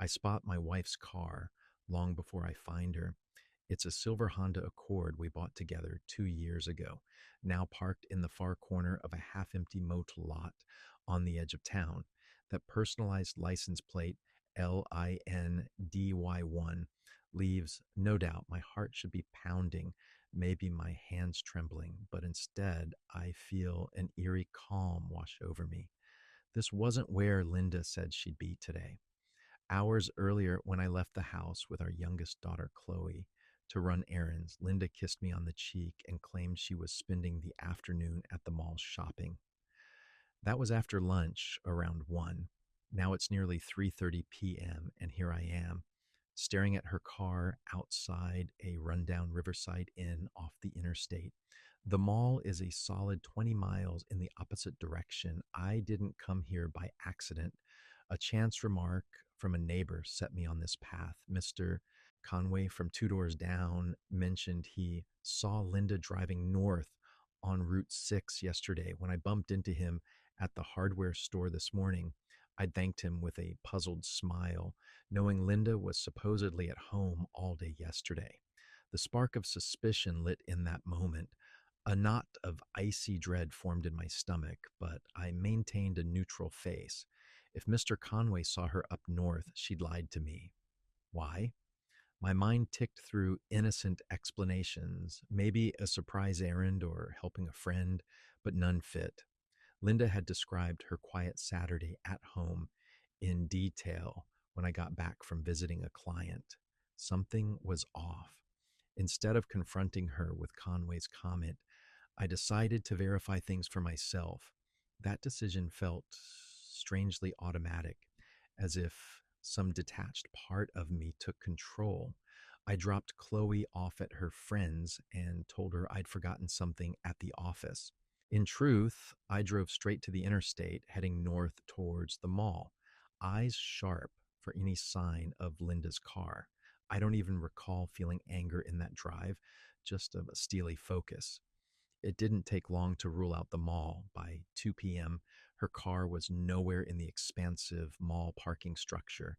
I spot my wife's car long before I find her. It's a silver Honda Accord we bought together 2 years ago, now parked in the far corner of a half empty motel lot on the edge of town. That personalized license plate, LINDY1, leaves no doubt my heart should be pounding, maybe my hands trembling, but instead I feel an eerie calm wash over me. This wasn't where Linda said she'd be today. Hours earlier, when I left the house with our youngest daughter, Chloe, to run errands, Linda kissed me on the cheek and claimed she was spending the afternoon at the mall shopping. That was after lunch around 1. Now it's nearly 3:30 p.m. and here I am, staring at her car outside a rundown Riverside Inn off the interstate. The mall is a solid 20 miles in the opposite direction. I didn't come here by accident. A chance remark from a neighbor set me on this path. Mr. Conway from two doors down mentioned he saw Linda driving north on Route 6 yesterday. When I bumped into him at the hardware store this morning, I thanked him with a puzzled smile, knowing Linda was supposedly at home all day yesterday. The spark of suspicion lit in that moment. A knot of icy dread formed in my stomach, but I maintained a neutral face. If Mr. Conway saw her up north, she'd lied to me. Why? My mind ticked through innocent explanations, maybe a surprise errand or helping a friend, but none fit. Linda had described her quiet Saturday at home in detail when I got back from visiting a client. Something was off. Instead of confronting her with Conway's comment, I decided to verify things for myself. That decision felt strangely automatic, as if some detached part of me took control. I dropped Chloe off at her friend's and told her I'd forgotten something at the office. In truth, I drove straight to the interstate, heading north towards the mall, eyes sharp for any sign of Linda's car. I don't even recall feeling anger in that drive, just a steely focus. It didn't take long to rule out the mall. By 2 p.m., her car was nowhere in the expansive mall parking structure.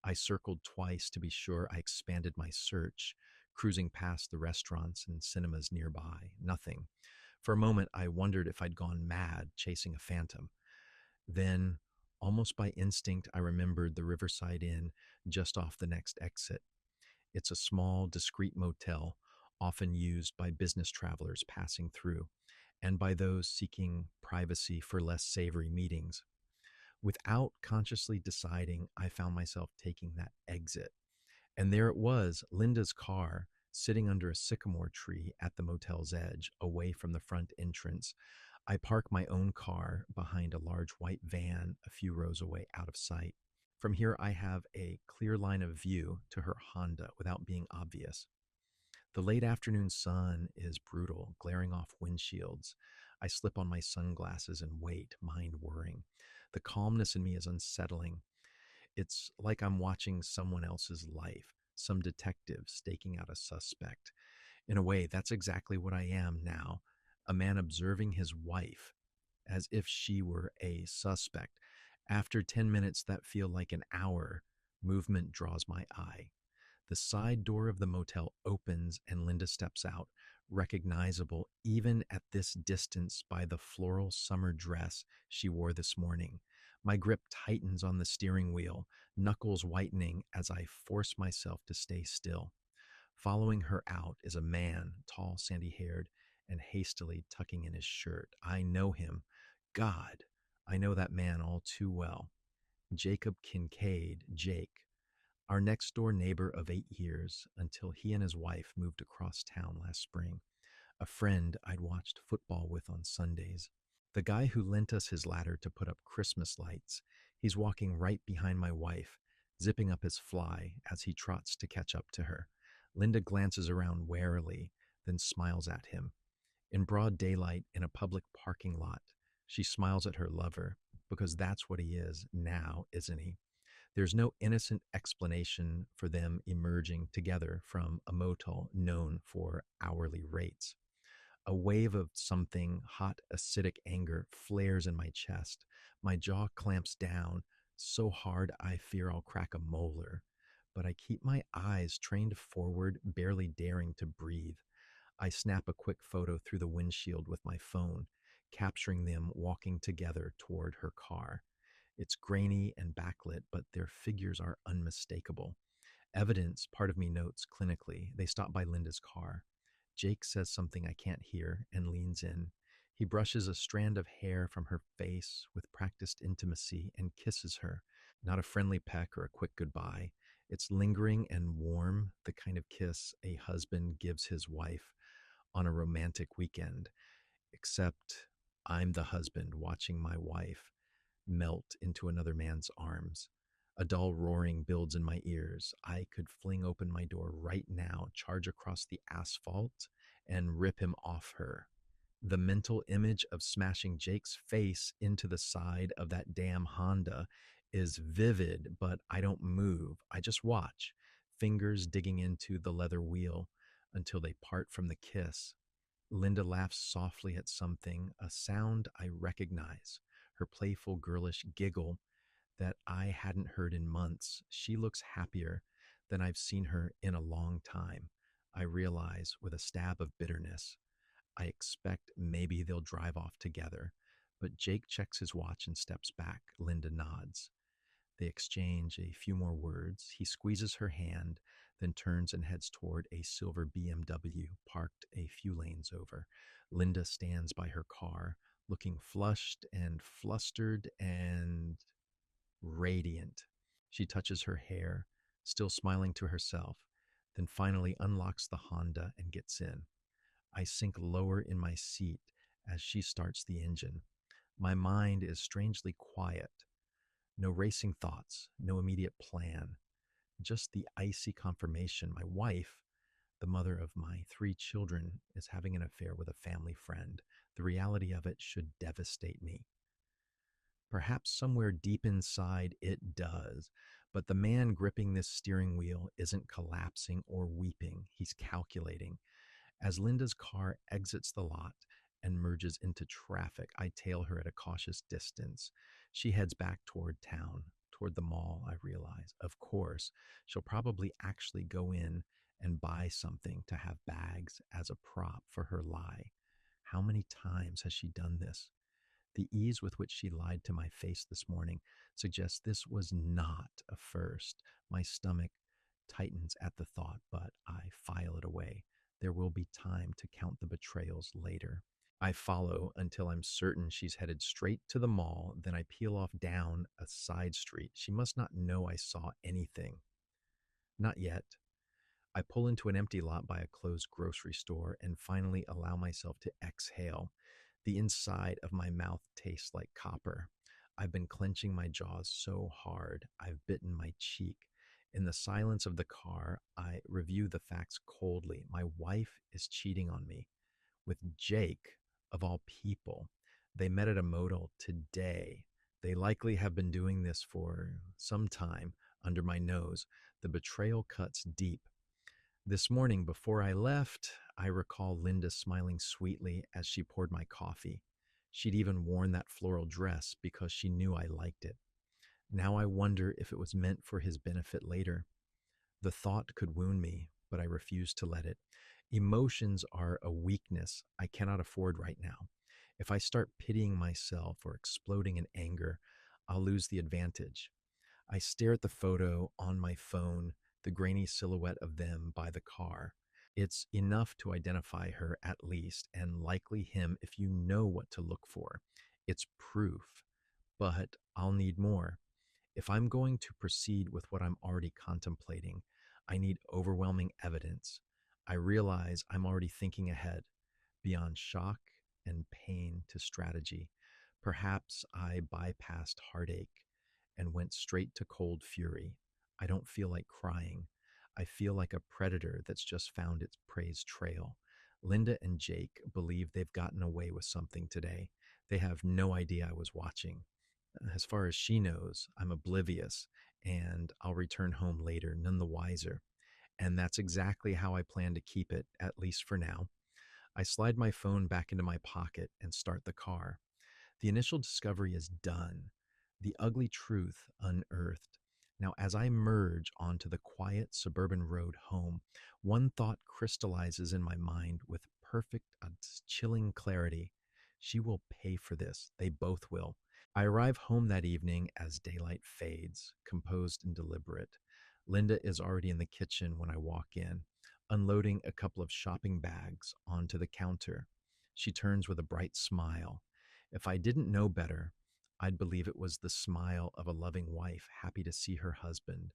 I circled twice to be sure. I expanded my search, cruising past the restaurants and cinemas nearby. Nothing. For a moment, I wondered if I'd gone mad chasing a phantom. Then, almost by instinct, I remembered the Riverside Inn just off the next exit. It's a small, discreet motel, often used by business travelers passing through, and by those seeking privacy for less savory meetings. Without consciously deciding, I found myself taking that exit. And there it was, Linda's car, sitting under a sycamore tree at the motel's edge, away from the front entrance. I park my own car behind a large white van a few rows away out of sight. From here, I have a clear line of view to her Honda without being obvious. The late afternoon sun is brutal, glaring off windshields. I slip on my sunglasses and wait, mind whirring. The calmness in me is unsettling. It's like I'm watching someone else's life, some detective staking out a suspect. In a way, that's exactly what I am now, a man observing his wife as if she were a suspect. After 10 minutes that feel like an hour, movement draws my eye. The side door of the motel opens and Linda steps out, recognizable even at this distance by the floral summer dress she wore this morning. My grip tightens on the steering wheel, knuckles whitening as I force myself to stay still. Following her out is a man, tall, sandy-haired, and hastily tucking in his shirt. I know him. God, I know that man all too well. Jacob Kincaid, Jake, our next door neighbor of 8 years until he and his wife moved across town last spring. A friend I'd watched football with on Sundays. The guy who lent us his ladder to put up Christmas lights. He's walking right behind my wife, zipping up his fly as he trots to catch up to her. Linda glances around warily, then smiles at him. In broad daylight, in a public parking lot, she smiles at her lover, because that's what he is now, isn't he? There's no innocent explanation for them emerging together from a motel known for hourly rates. A wave of something hot, acidic anger flares in my chest. My jaw clamps down, so hard I fear I'll crack a molar. But I keep my eyes trained forward, barely daring to breathe. I snap a quick photo through the windshield with my phone, capturing them walking together toward her car. It's grainy and backlit, but their figures are unmistakable. Evidence, part of me notes clinically. They stop by Linda's car. Jake says something I can't hear and leans in. He brushes a strand of hair from her face with practiced intimacy and kisses her. Not a friendly peck or a quick goodbye. It's lingering and warm, the kind of kiss a husband gives his wife on a romantic weekend. Except I'm the husband watching my wife melt into another man's arms. A dull roaring builds in my ears. I could fling open my door right now, charge across the asphalt, and rip him off her. The mental image of smashing Jake's face into the side of that damn Honda is vivid, but I don't move. I just watch, fingers digging into the leather wheel until they part from the kiss. Linda laughs softly at something, a sound I recognize, her playful, girlish giggle that I hadn't heard in months. She looks happier than I've seen her in a long time. I realize with a stab of bitterness. I expect maybe they'll drive off together. But Jake checks his watch and steps back. Linda nods. They exchange a few more words. He squeezes her hand, then turns and heads toward a silver BMW parked a few lanes over. Linda stands by her car, looking flushed and flustered and radiant. She touches her hair, still smiling to herself, then finally unlocks the Honda and gets in. I sink lower in my seat as she starts the engine. My mind is strangely quiet. No racing thoughts, no immediate plan, just the icy confirmation my wife, the mother of my 3 children, is having an affair with a family friend. The reality of it should devastate me. Perhaps somewhere deep inside it does, but the man gripping this steering wheel isn't collapsing or weeping. He's calculating. As Linda's car exits the lot and merges into traffic, I tail her at a cautious distance. She heads back toward town, toward the mall, I realize. Of course, she'll probably actually go in and buy something to have bags as a prop for her lie. How many times has she done this? The ease with which she lied to my face this morning suggests this was not a first. My stomach tightens at the thought, but I file it away. There will be time to count the betrayals later. I follow until I'm certain she's headed straight to the mall, then I peel off down a side street. She must not know I saw anything. Not yet. I pull into an empty lot by a closed grocery store and finally allow myself to exhale. The inside of my mouth tastes like copper. I've been clenching my jaws so hard, I've bitten my cheek. In the silence of the car, I review the facts coldly. My wife is cheating on me with Jake, of all people. They met at a motel today. They likely have been doing this for some time under my nose. The betrayal cuts deep. This morning, before I left, I recall Linda smiling sweetly as she poured my coffee. She'd even worn that floral dress because she knew I liked it. Now I wonder if it was meant for his benefit later. The thought could wound me, but I refuse to let it. Emotions are a weakness I cannot afford right now. If I start pitying myself or exploding in anger, I'll lose the advantage. I stare at the photo on my phone, the grainy silhouette of them by the car. It's enough to identify her at least, and likely him if you know what to look for. It's proof, but I'll need more. If I'm going to proceed with what I'm already contemplating, I need overwhelming evidence. I realize I'm already thinking ahead, beyond shock and pain to strategy. Perhaps I bypassed heartache and went straight to cold fury. I don't feel like crying. I feel like a predator that's just found its prey's trail. Linda and Jake believe they've gotten away with something today. They have no idea I was watching. As far as she knows, I'm oblivious, and I'll return home later, none the wiser. And that's exactly how I plan to keep it, at least for now. I slide my phone back into my pocket and start the car. The initial discovery is done. The ugly truth unearthed. Now, as I merge onto the quiet suburban road home, one thought crystallizes in my mind with perfect, chilling clarity. She will pay for this. They both will. I arrive home that evening as daylight fades, composed and deliberate. Linda is already in the kitchen when I walk in, unloading a couple of shopping bags onto the counter. She turns with a bright smile. If I didn't know better, I'd believe it was the smile of a loving wife happy to see her husband.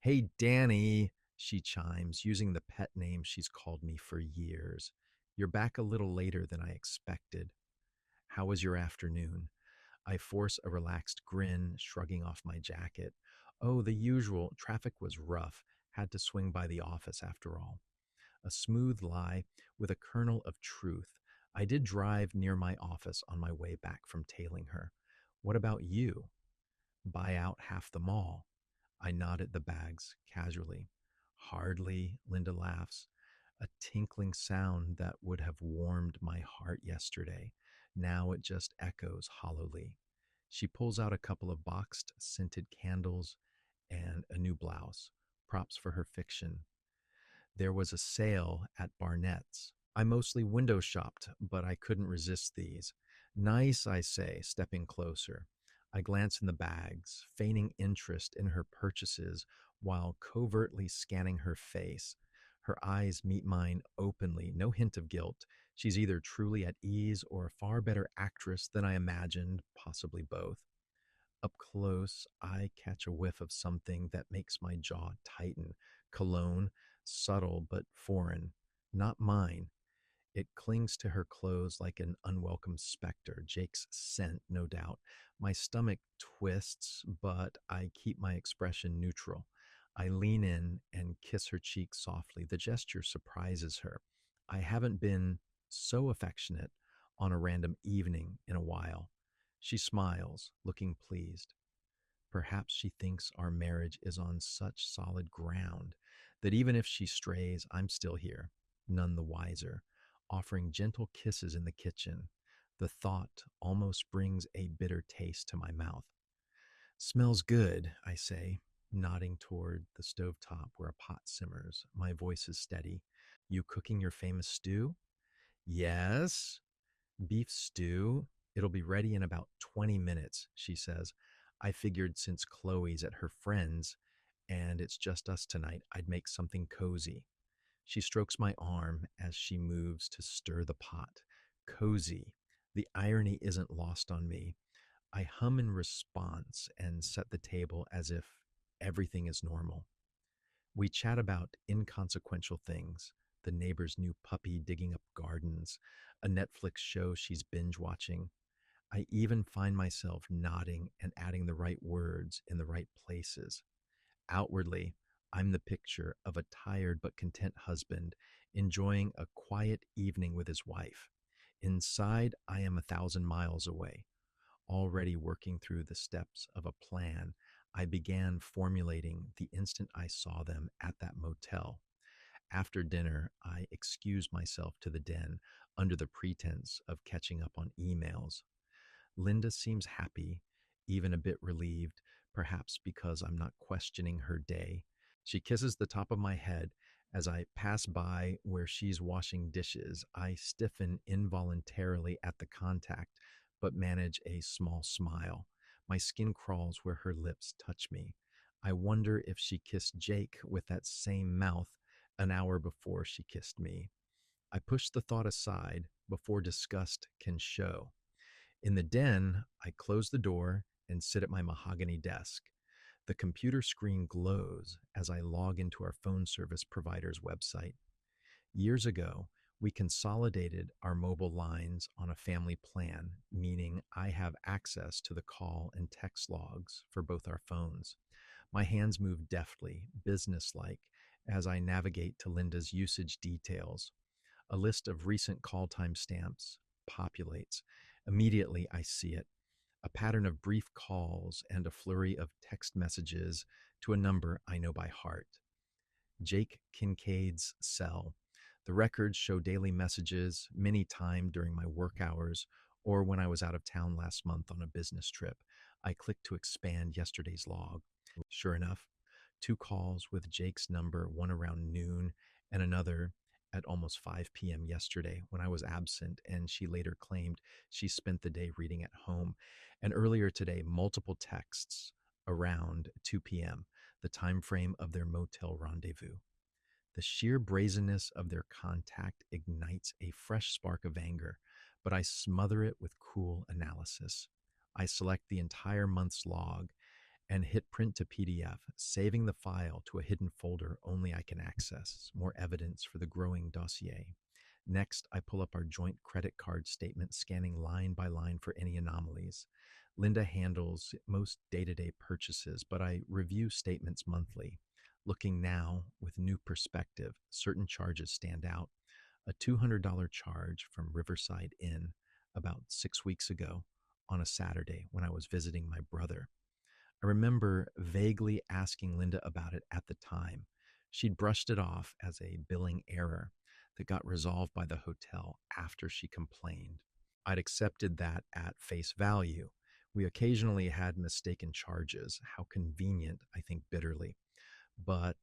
Hey, Danny, she chimes, using the pet name she's called me for years. You're back a little later than I expected. How was your afternoon? I force a relaxed grin, shrugging off my jacket. Oh, the usual. Traffic was rough. Had to swing by the office after all. A smooth lie with a kernel of truth. I did drive near my office on my way back from tailing her. What about you? Buy out half the mall. I nod at the bags casually. Hardly, Linda laughs. A tinkling sound that would have warmed my heart yesterday. Now it just echoes hollowly. She pulls out a couple of boxed scented candles and a new blouse, props for her fiction. There was a sale at Barnett's. I mostly window shopped, but I couldn't resist these. Nice, I say, stepping closer. I glance in the bags, feigning interest in her purchases while covertly scanning her face. Her eyes meet mine openly, no hint of guilt. She's either truly at ease or a far better actress than I imagined, possibly both. Up close, I catch a whiff of something that makes my jaw tighten. Cologne, subtle but foreign. Not mine. It clings to her clothes like an unwelcome specter. Jake's scent, no doubt. My stomach twists, but I keep my expression neutral. I lean in and kiss her cheek softly. The gesture surprises her. I haven't been so affectionate on a random evening in a while. She smiles, looking pleased. Perhaps she thinks our marriage is on such solid ground that even if she strays, I'm still here, none the wiser, offering gentle kisses in the kitchen. The thought almost brings a bitter taste to my mouth. Smells good, I say, nodding toward the stovetop where a pot simmers. My voice is steady. You cooking your famous stew? Yes. Beef stew. It'll be ready in about 20 minutes, she says. I figured since Chloe's at her friend's and it's just us tonight, I'd make something cozy. She strokes my arm as she moves to stir the pot. Cozy. The irony isn't lost on me. I hum in response and set the table as if everything is normal. We chat about inconsequential things, the neighbor's new puppy digging up gardens, a Netflix show she's binge watching. I even find myself nodding and adding the right words in the right places. Outwardly, I'm the picture of a tired but content husband enjoying a quiet evening with his wife. Inside, I am 1,000 miles away, already working through the steps of a plan I began formulating the instant I saw them at that motel. After dinner, I excuse myself to the den under the pretense of catching up on emails. Linda seems happy, even a bit relieved, perhaps because I'm not questioning her day. She kisses the top of my head as I pass by where she's washing dishes. I stiffen involuntarily at the contact, but manage a small smile. My skin crawls where her lips touch me. I wonder if she kissed Jake with that same mouth an hour before she kissed me. I push the thought aside before disgust can show. In the den, I close the door and sit at my mahogany desk. The computer screen glows as I log into our phone service provider's website. Years ago, we consolidated our mobile lines on a family plan, meaning I have access to the call and text logs for both our phones. My hands move deftly, businesslike, as I navigate to Linda's usage details. A list of recent call time stamps populates. Immediately, I see it, a pattern of brief calls and a flurry of text messages to a number I know by heart. Jake Kincaid's cell. The records show daily messages, many timed during my work hours or when I was out of town last month on a business trip. I clicked to expand yesterday's log. Sure enough, two calls with Jake's number, one around noon and another at almost 5 p.m. yesterday when I was absent, and she later claimed she spent the day reading at home. And earlier today, multiple texts around 2 p.m., the time frame of their motel rendezvous. The sheer brazenness of their contact ignites a fresh spark of anger, but I smother it with cool analysis. I select the entire month's log and hit print to PDF, saving the file to a hidden folder only I can access. More evidence for the growing dossier. Next, I pull up our joint credit card statement, scanning line by line for any anomalies. Linda handles most day to day purchases, but I review statements monthly. Looking now with new perspective, certain charges stand out. A $200 charge from Riverside Inn about 6 weeks ago on a Saturday when I was visiting my brother. I remember vaguely asking Linda about it at the time. She'd brushed it off as a billing error that got resolved by the hotel after she complained. I'd accepted that at face value. We occasionally had mistaken charges. How convenient, I think bitterly. But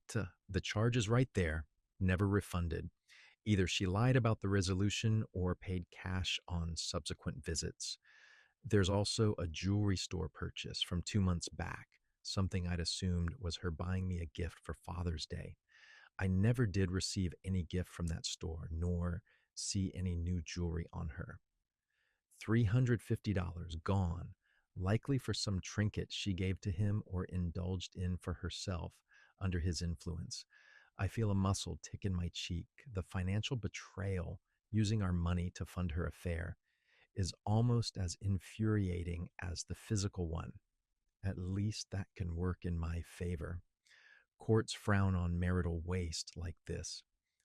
the charge is right there, never refunded. Either she lied about the resolution or paid cash on subsequent visits. There's also a jewelry store purchase from 2 months back, something I'd assumed was her buying me a gift for Father's Day. I never did receive any gift from that store, nor see any new jewelry on her. $350 gone, likely for some trinket she gave to him or indulged in for herself under his influence. I feel a muscle tick in my cheek. The financial betrayal, using our money to fund her affair, is almost as infuriating as the physical one. At least that can work in my favor. Courts frown on marital waste like this.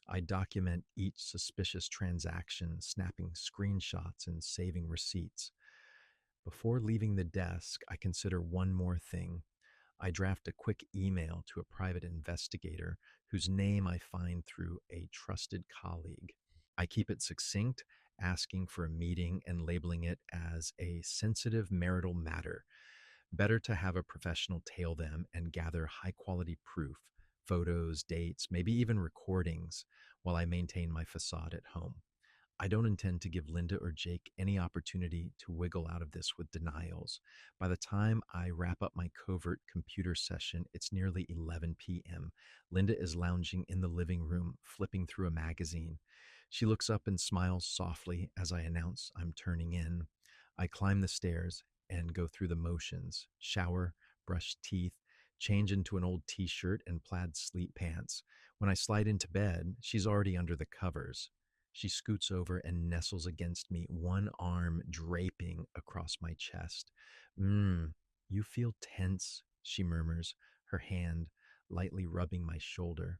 I document each suspicious transaction, snapping screenshots and saving receipts. Before leaving the desk, I consider one more thing. I draft a quick email to a private investigator whose name I find through a trusted colleague. I keep it succinct, asking for a meeting and labeling it as a sensitive marital matter. Better to have a professional tail them and gather high quality proof, photos, dates, maybe even recordings, while I maintain my facade at home. I don't intend to give Linda or Jake any opportunity to wiggle out of this with denials. By the time I wrap up my covert computer session, it's nearly 11 p.m. Linda is lounging in the living room, flipping through a magazine. She looks up and smiles softly as I announce I'm turning in. I climb the stairs and go through the motions: shower, brush teeth, change into an old t shirt and plaid sleep pants. When I slide into bed, she's already under the covers. She scoots over and nestles against me, one arm draping across my chest. You feel tense, she murmurs, her hand lightly rubbing my shoulder.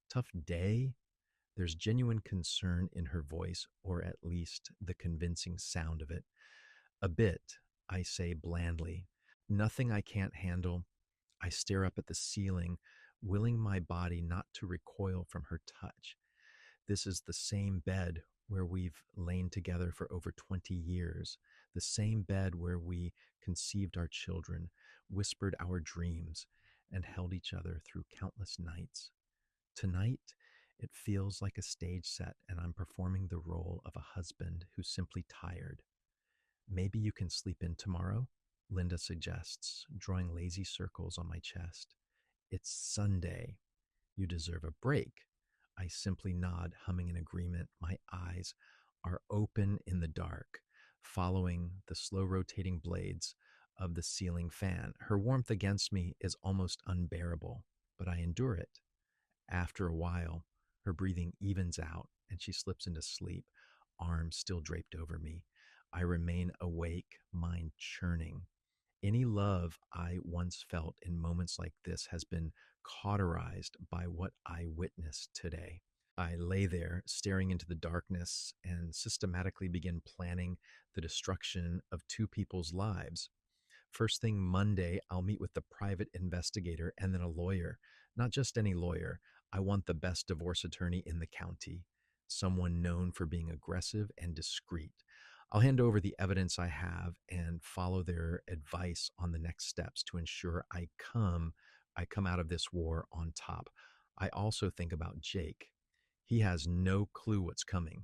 Tough day? There's genuine concern in her voice, or at least the convincing sound of it. A bit, I say blandly. Nothing I can't handle. I stare up at the ceiling, willing my body not to recoil from her touch. This is the same bed where we've lain together for over 20 years, the same bed where we conceived our children, whispered our dreams, and held each other through countless nights. Tonight, it feels like a stage set, and I'm performing the role of a husband who's simply tired. Maybe you can sleep in tomorrow, Linda suggests, drawing lazy circles on my chest. It's Sunday. You deserve a break. I simply nod, humming in agreement. My eyes are open in the dark, following the slow rotating blades of the ceiling fan. Her warmth against me is almost unbearable, but I endure it. After a while, her breathing evens out and she slips into sleep, arms still draped over me. I remain awake, mind churning. Any love I once felt in moments like this has been cauterized by what I witnessed today. I lay there staring into the darkness and systematically begin planning the destruction of two people's lives. First thing Monday, I'll meet with the private investigator and then a lawyer. Not just any lawyer. I want the best divorce attorney in the county, someone known for being aggressive and discreet. I'll hand over the evidence I have and follow their advice on the next steps to ensure I come out of this war on top. I also think about Jake. He has no clue what's coming.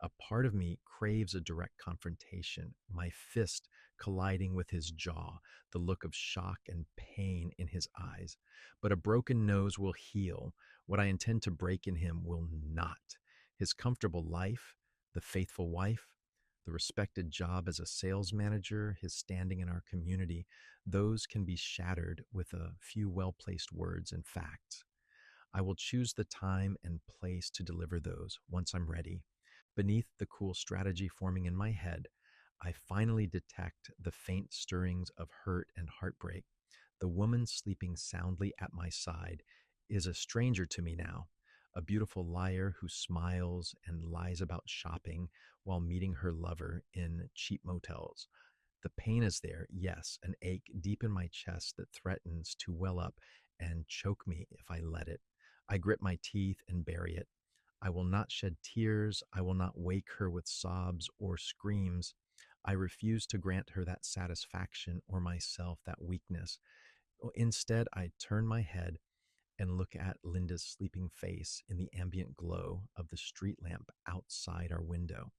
A part of me craves a direct confrontation, my fist colliding with his jaw, the look of shock and pain in his eyes. But a broken nose will heal. What I intend to break in him will not. His comfortable life, the faithful wife, the respected job as a sales manager, his standing in our community, those can be shattered with a few well placed words and facts. I will choose the time and place to deliver those once I'm ready. Beneath the cool strategy forming in my head, I finally detect the faint stirrings of hurt and heartbreak. The woman sleeping soundly at my side is a stranger to me now, a beautiful liar who smiles and lies about shopping while meeting her lover in cheap motels. The pain is there, yes, an ache deep in my chest that threatens to well up and choke me if I let it. I grit my teeth and bury it. I will not shed tears. I will not wake her with sobs or screams. I refuse to grant her that satisfaction or myself that weakness. Instead, I turn my head and look at Linda's sleeping face in the ambient glow of the street lamp outside our window.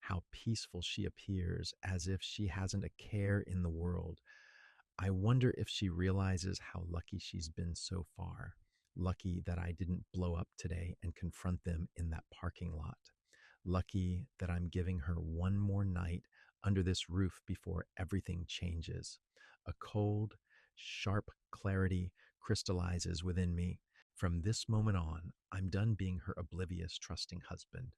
How peaceful she appears, as if she hasn't a care in the world. I wonder if she realizes how lucky she's been so far. Lucky that I didn't blow up today and confront them in that parking lot. Lucky that I'm giving her one more night under this roof before everything changes. A cold, sharp clarity crystallizes within me. From this moment on, I'm done being her oblivious, trusting husband.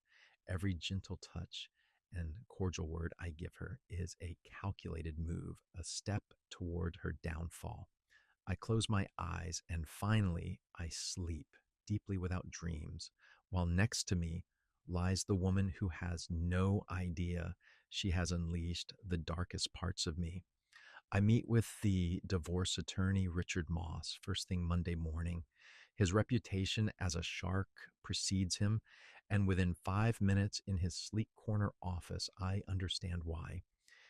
Every gentle touch and cordial word I give her is a calculated move, a step toward her downfall. I close my eyes and finally I sleep deeply without dreams, while next to me lies the woman who has no idea she has unleashed the darkest parts of me. I meet with the divorce attorney, Richard Moss, first thing Monday morning. His reputation as a shark precedes him, and within 5 minutes in his sleek corner office, I understand why.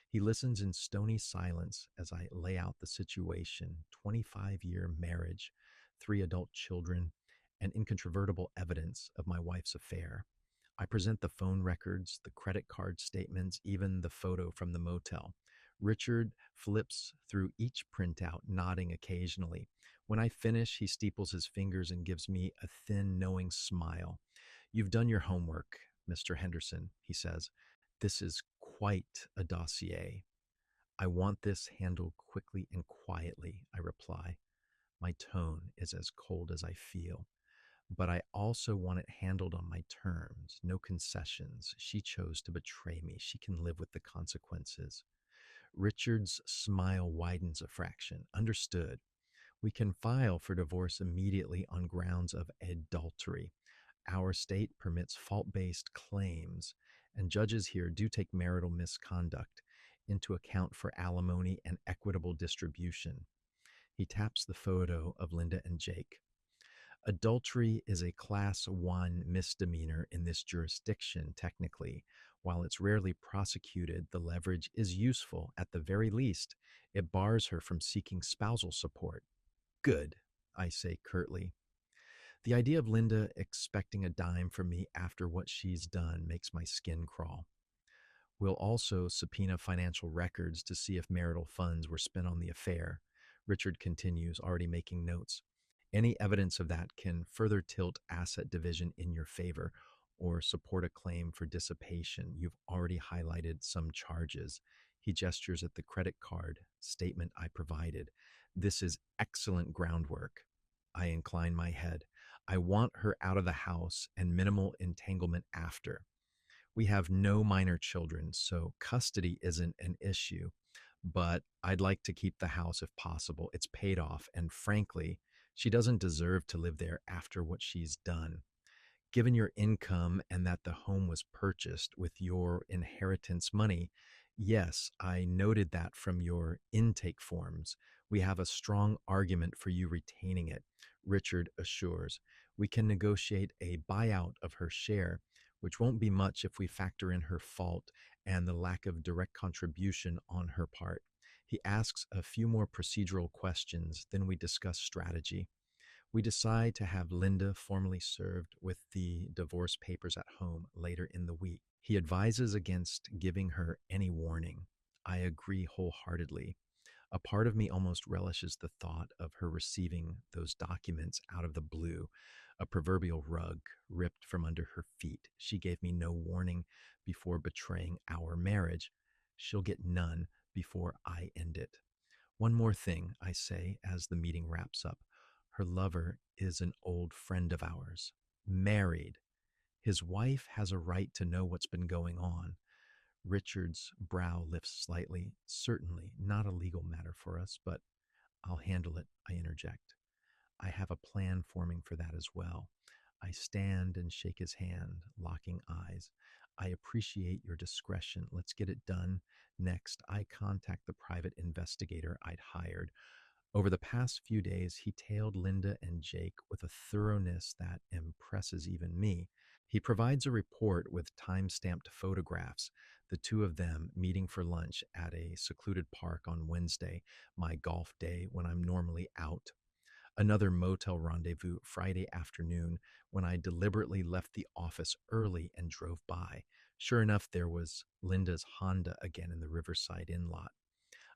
He listens in stony silence as I lay out the situation: 25-year marriage, three adult children, and incontrovertible evidence of my wife's affair. I present the phone records, the credit card statements, even the photo from the motel. Richard flips through each printout, nodding occasionally. When I finish, he steeples his fingers and gives me a thin, knowing smile. "You've done your homework, Mr. Henderson," he says. "This is quite a dossier." "I want this handled quickly and quietly," I reply. My tone is as cold as I feel. "But I also want it handled on my terms, no concessions. She chose to betray me. She can live with the consequences." Richard's smile widens a fraction. "Understood. We can file for divorce immediately on grounds of adultery. Our state permits fault based claims, and judges here do take marital misconduct into account for alimony and equitable distribution." He taps the photo of Linda and Jake. "Adultery is a class 1 misdemeanor in this jurisdiction, technically. While it's rarely prosecuted, the leverage is useful. At the very least, it bars her from seeking spousal support." "Good," I say curtly. The idea of Linda expecting a dime from me after what she's done makes my skin crawl. "We'll also subpoena financial records to see if marital funds were spent on the affair," Richard continues, already making notes. "Any evidence of that can further tilt asset division in your favor or support a claim for dissipation. You've already highlighted some charges." He gestures at the credit card statement I provided. "This is excellent groundwork." I incline my head. "I want her out of the house and minimal entanglement after. We have no minor children, so custody isn't an issue, but I'd like to keep the house if possible. It's paid off, and frankly, she doesn't deserve to live there after what she's done. Given your income and that the home was purchased with your inheritance money, yes, I noted that from your intake forms. We have a strong argument for you retaining it," Richard assures. "We can negotiate a buyout of her share. which won't be much if we factor in her fault and the lack of direct contribution on her part. He asks a few more procedural questions, then we discuss strategy. We decide to have Linda formally served with the divorce papers at home later in the week. He advises against giving her any warning. I agree wholeheartedly. A part of me almost relishes the thought of her receiving those documents out of the blue, a proverbial rug ripped from under her feet. She gave me no warning before betraying our marriage. She'll get none before I end it. One more thing, I say as the meeting wraps up. Her lover is an old friend of ours, married. His wife has a right to know what's been going on. Richard's brow lifts slightly. Certainly not a legal matter for us, but I'll handle it, I interject. I have a plan forming for that as well. I stand and shake his hand, locking eyes. I appreciate your discretion. Let's get it done. Next, I contact the private investigator I'd hired. Over the past few days, he tailed Linda and Jake with a thoroughness that impresses even me. He provides a report with time stamped photographs, the two of them meeting for lunch at a secluded park on Wednesday, my golf day when I'm normally out. Another motel rendezvous Friday afternoon when I deliberately left the office early and drove by. Sure enough, there was Linda's Honda again in the Riverside Inn lot.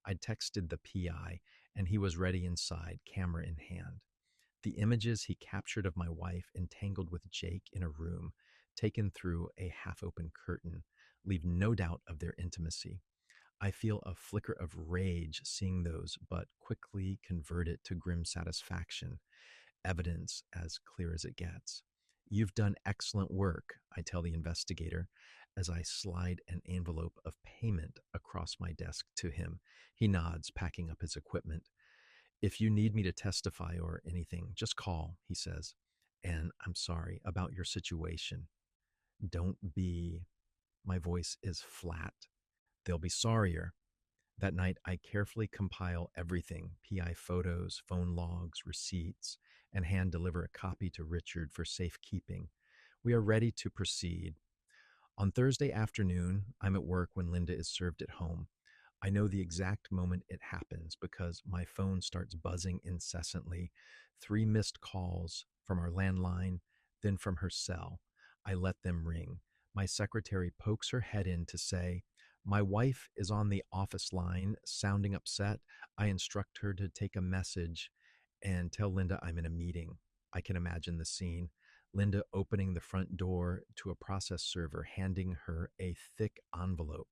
I texted the PI, and he was ready inside, camera in hand. The images he captured of my wife entangled with Jake in a room, taken through a half open curtain, leave no doubt of their intimacy. I feel a flicker of rage seeing those, but quickly convert it to grim satisfaction, evidence as clear as it gets. You've done excellent work, I tell the investigator as I slide an envelope of payment across my desk to him. He nods, packing up his equipment. If you need me to testify or anything, just call, he says. And I'm sorry about your situation. Don't be. My voice is flat. They'll be sorrier. That night, I carefully compile everything: PI photos, phone logs, receipts, and hand deliver a copy to Richard for safekeeping. We are ready to proceed. On Thursday afternoon, I'm at work when Linda is served at home. I know the exact moment it happens because my phone starts buzzing incessantly. 3 missed calls from our landline, then from her cell. I let them ring. My secretary pokes her head in to say, "My wife is on the office line, sounding upset. I instruct her to take a message and tell Linda I'm in a meeting." I can imagine the scene. Linda opening the front door to a process server, handing her a thick envelope,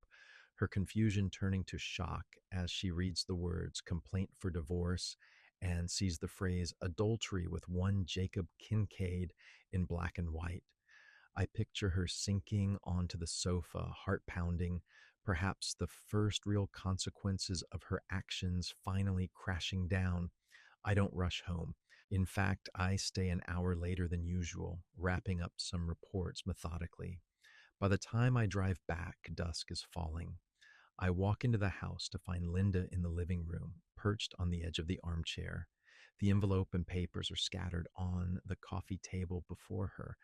her confusion turning to shock as she reads the words complaint for divorce and sees the phrase adultery with one Jacob Kincaid in black and white. I picture her sinking onto the sofa, heart pounding, perhaps the first real consequences of her actions finally crashing down. I don't rush home. In fact, I stay an hour later than usual, wrapping up some reports methodically. By the time I drive back, dusk is falling. I walk into the house to find Linda in the living room, perched on the edge of the armchair. The envelope and papers are scattered on the coffee table before her.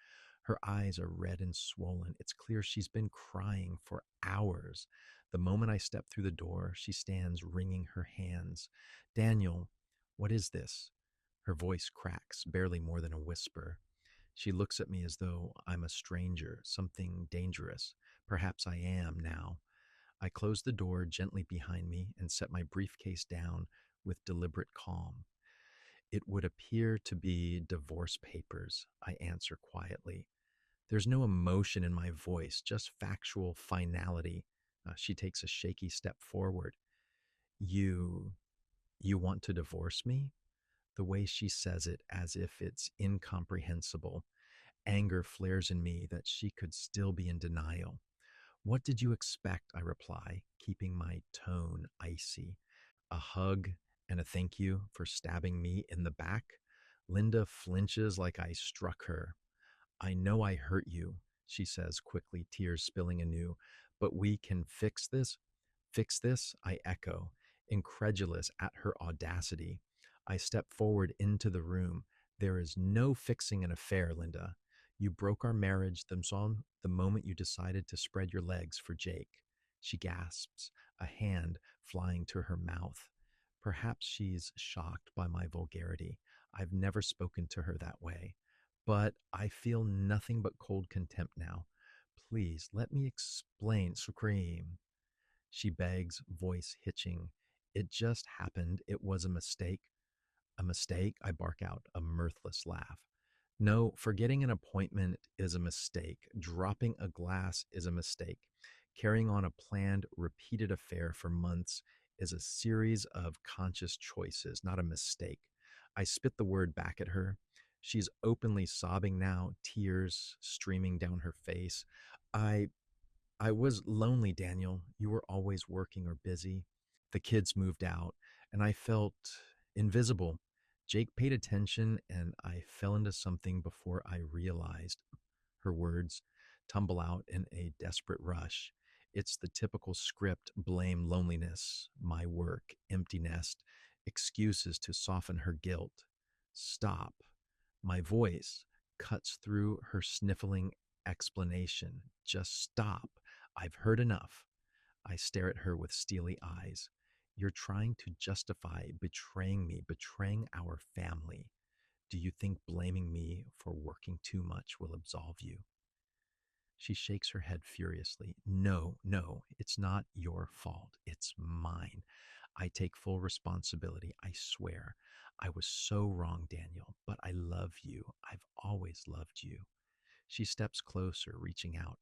Her eyes are red and swollen. It's clear she's been crying for hours. The moment I step through the door, she stands wringing her hands. "Daniel, what is this?" Her voice cracks, barely more than a whisper. She looks at me as though I'm a stranger, something dangerous. Perhaps I am now. I close the door gently behind me and set my briefcase down with deliberate calm. "It would appear to be divorce papers," I answer quietly. There's no emotion in my voice, just factual finality. She takes a shaky step forward. You, you want to divorce me?" The way she says it as if it's incomprehensible. Anger flares in me that she could still be in denial. "What did you expect?" I reply, keeping my tone icy. A hug and a thank you for stabbing me in the back? Linda flinches like I struck her. "I know I hurt you," she says quickly, tears spilling anew. "But we can fix this?" "Fix this?" I echo, incredulous at her audacity. I step forward into the room. "There is no fixing an affair, Linda. You broke our marriage the moment you decided to spread your legs for Jake. She gasps, a hand flying to her mouth. Perhaps she's shocked by my vulgarity. I've never spoken to her that way. But I feel nothing but cold contempt now. Please let me explain. Scream. She begs, voice hitching. It just happened. It was a mistake. A mistake? I bark out, a mirthless laugh. No, forgetting an appointment is a mistake. Dropping a glass is a mistake. Carrying on a planned, repeated affair for months is a series of conscious choices, not a mistake. I spit the word back at her. She's openly sobbing now, tears streaming down her face. I I was lonely, Daniel. You were always working or busy. The kids moved out, and I felt invisible. Jake paid attention, and I fell into something before I realized. Her words tumble out in a desperate rush. It's the typical script: blame loneliness, my work, empty nest, excuses to soften her guilt. Stop. My voice cuts through her sniffling explanation. Just stop. I've heard enough. I stare at her with steely eyes. You're trying to justify betraying me, betraying our family. Do you think blaming me for working too much will absolve you? She shakes her head furiously. No, no, it's not your fault. It's mine. I take full responsibility. I swear. I was so wrong, Daniel, but I love you. I've always loved you. She steps closer, reaching out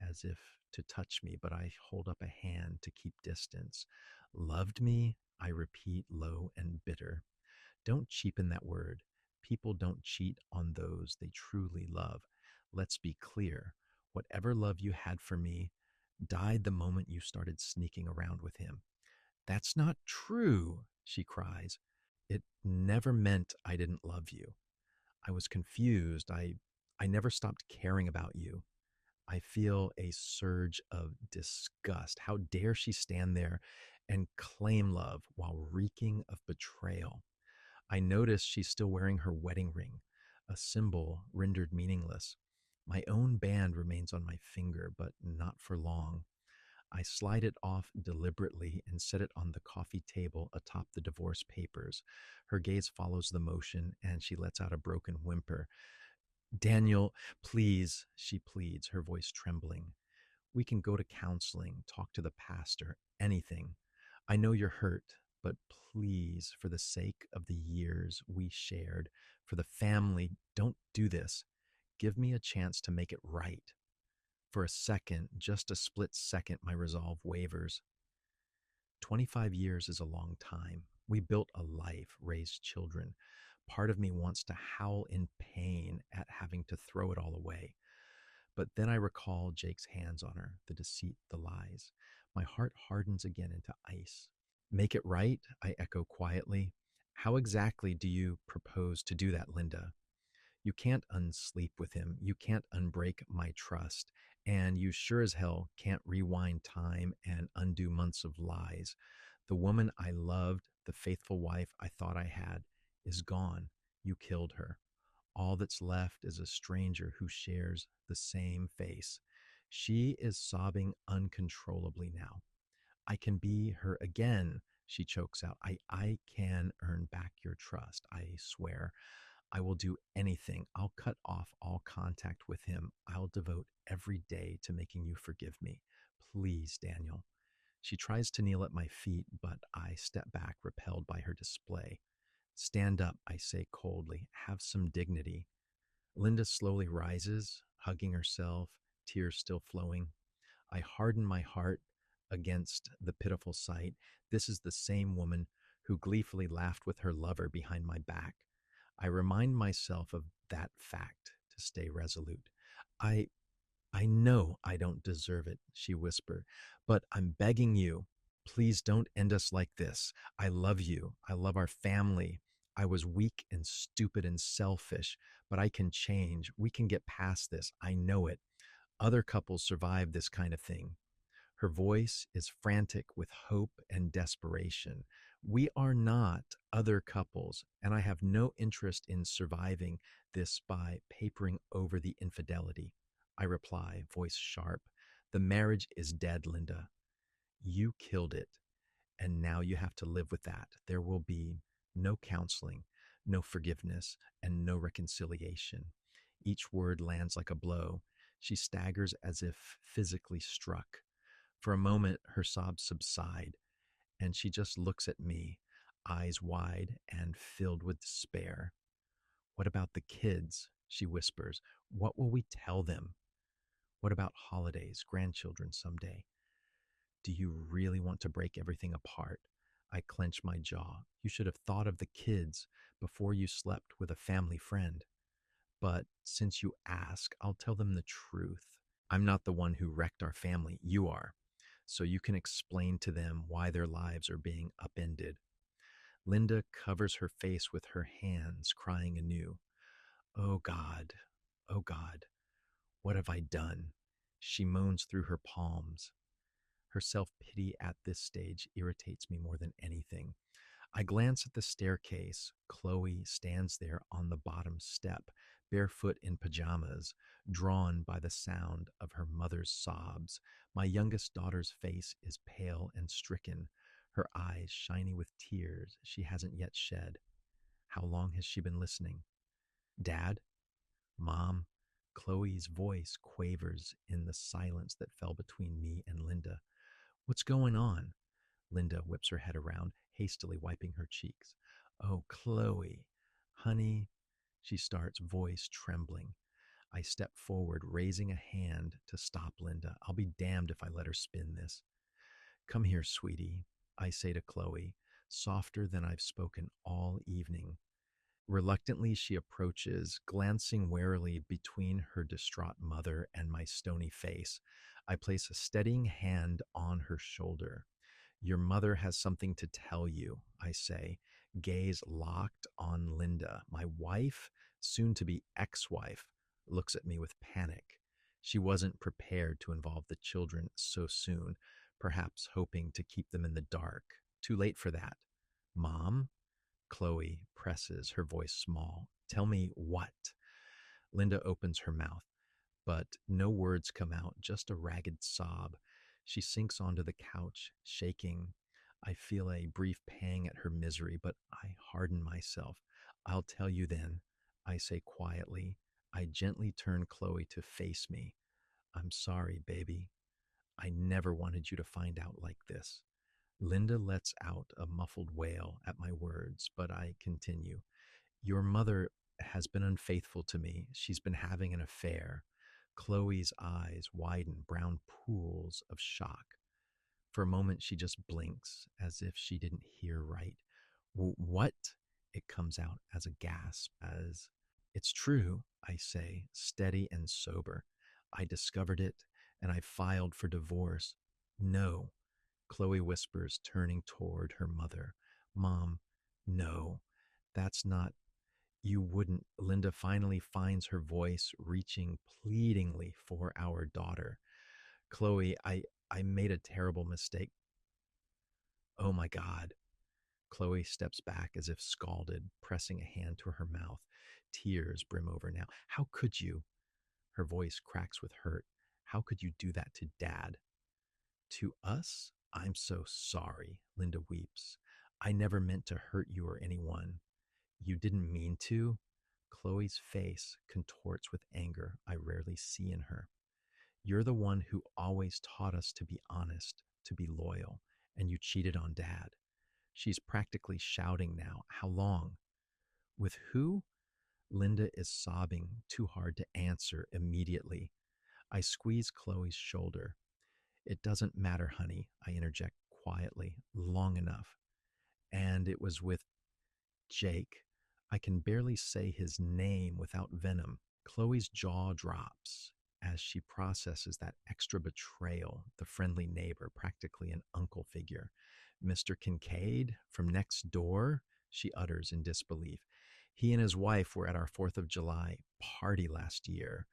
as if to touch me, but I hold up a hand to keep distance. Loved me? I repeat, low and bitter. Don't cheapen that word. People don't cheat on those they truly love. Let's be clear. Whatever love you had for me died the moment you started sneaking around with him. That's not true, she cries. It never meant I didn't love you. I was confused. I never stopped caring about you. I feel a surge of disgust. How dare she stand there and claim love while reeking of betrayal? I notice she's still wearing her wedding ring, a symbol rendered meaningless. My own band remains on my finger, but not for long. I slide it off deliberately and set it on the coffee table atop the divorce papers. Her gaze follows the motion, and she lets out a broken whimper. Daniel, please, she pleads, her voice trembling. We can go to counseling, talk to the pastor, anything. I know you're hurt, but please, for the sake of the years we shared, for the family, don't do this. Give me a chance to make it right. For a second, just a split second, my resolve wavers. 25 years is a long time. We built a life, raised children. Part of me wants to howl in pain at having to throw it all away. But then I recall Jake's hands on her, the deceit, the lies. My heart hardens again into ice. Make it right, I echo quietly. How exactly do you propose to do that, Linda? You can't unsleep with him. You can't unbreak my trust. And you sure as hell can't rewind time and undo months of lies. The woman I loved, the faithful wife I thought I had, is gone. You killed her. All that's left is a stranger who shares the same face. She is sobbing uncontrollably now. I can be her again, she chokes out. I can earn back your trust, I swear. I will do anything. I'll cut off all contact with him. I'll devote every day to making you forgive me. Please, Daniel. She tries to kneel at my feet, but I step back, repelled by her display. Stand up, I say coldly. Have some dignity. Linda slowly rises, hugging herself, tears still flowing. I harden my heart against the pitiful sight. This is the same woman who gleefully laughed with her lover behind my back. I remind myself of that fact to stay resolute. I I know I don't deserve it, she whispered, but I'm begging you, please don't end us like this. I love you. I love our family. I was weak and stupid and selfish, but I can change. We can get past this. I know it. Other couples survive this kind of thing. Her voice is frantic with hope and desperation. We are not other couples, and I have no interest in surviving this by papering over the infidelity. I reply, voice sharp. The marriage is dead, Linda. You killed it, and now you have to live with that. There will be no counseling, no forgiveness, and no reconciliation. Each word lands like a blow. She staggers as if physically struck. For a moment, her sobs subside, and she just looks at me, eyes wide and filled with despair. What about the kids? She whispers. What will we tell them? What about holidays, grandchildren someday? Do you really want to break everything apart? I clench my jaw. You should have thought of the kids before you slept with a family friend. But since you ask, I'll tell them the truth. I'm not the one who wrecked our family. You are. So you can explain to them why their lives are being upended. Linda covers her face with her hands, crying anew. Oh God, oh God, what have I done? She moans through her palms. Her self pity at this stage irritates me more than anything. I glance at the staircase. Chloe stands there on the bottom step, barefoot in pajamas, drawn by the sound of her mother's sobs. My youngest daughter's face is pale and stricken, her eyes shiny with tears she hasn't yet shed. How long has she been listening? Dad? Mom? Chloe's voice quavers in the silence that fell between me and Linda. What's going on? Linda whips her head around, hastily wiping her cheeks. Oh, Chloe, honey, she starts, voice trembling. I step forward, raising a hand to stop Linda. I'll be damned if I let her spin this. Come here, sweetie, I say to Chloe, softer than I've spoken all evening. Reluctantly, she approaches, glancing warily between her distraught mother and my stony face. I place a steadying hand on her shoulder. Your mother has something to tell you, I say, gaze locked on Linda. My wife, soon to be ex wife, looks at me with panic. She wasn't prepared to involve the children so soon, perhaps hoping to keep them in the dark. Too late for that. Mom? Chloe presses, her voice small. Tell me what? Linda opens her mouth, but no words come out, just a ragged sob. She sinks onto the couch, shaking. I feel a brief pang at her misery, but I harden myself. I'll tell you then, I say quietly. I gently turn Chloe to face me. I'm sorry, baby. I never wanted you to find out like this. Linda lets out a muffled wail at my words, but I continue. Your mother has been unfaithful to me. She's been having an affair. Chloe's eyes widen, brown pools of shock. For a moment, she just blinks as if she didn't hear right. What? It comes out as a gasp, as it's true, I say, steady and sober. I discovered it and I filed for divorce. No, Chloe whispers, turning toward her mother. Mom, no, that's not. You wouldn't. Linda finally finds her voice, reaching pleadingly for our daughter. Chloe, I made a terrible mistake. Oh my God. Chloe steps back as if scalded, pressing a hand to her mouth. Tears brim over now. How could you? Her voice cracks with hurt. How could you do that to Dad? To us? I'm so sorry, Linda weeps. I never meant to hurt you or anyone. You didn't mean to? Chloe's face contorts with anger I rarely see in her. You're the one who always taught us to be honest, to be loyal, and you cheated on Dad. She's practically shouting now. How long? With who? Linda is sobbing, too hard to answer immediately. I squeeze Chloe's shoulder. It doesn't matter, honey, I interject quietly. Long enough. And it was with Jake. I can barely say his name without venom. Chloe's jaw drops as she processes that extra betrayal, the friendly neighbor, practically an uncle figure. Mr. Kincaid from next door, she utters in disbelief. He and his wife were at our 4th of July party last year.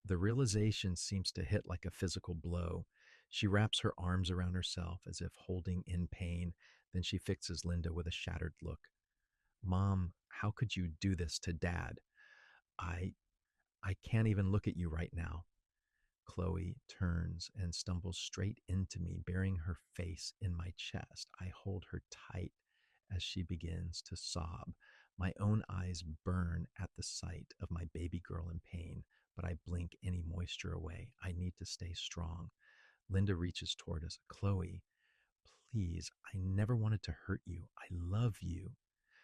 The realization seems to hit like a physical blow. She wraps her arms around herself as if holding in pain. Then she fixes Linda with a shattered look. Mom, how could you do this to Dad? I I can't even look at you right now. Chloe turns and stumbles straight into me, burying her face in my chest. I hold her tight as she begins to sob. My own eyes burn at the sight of my baby girl in pain, but I blink any moisture away. I need to stay strong. Linda reaches toward us. Chloe, please, I never wanted to hurt you. I love you.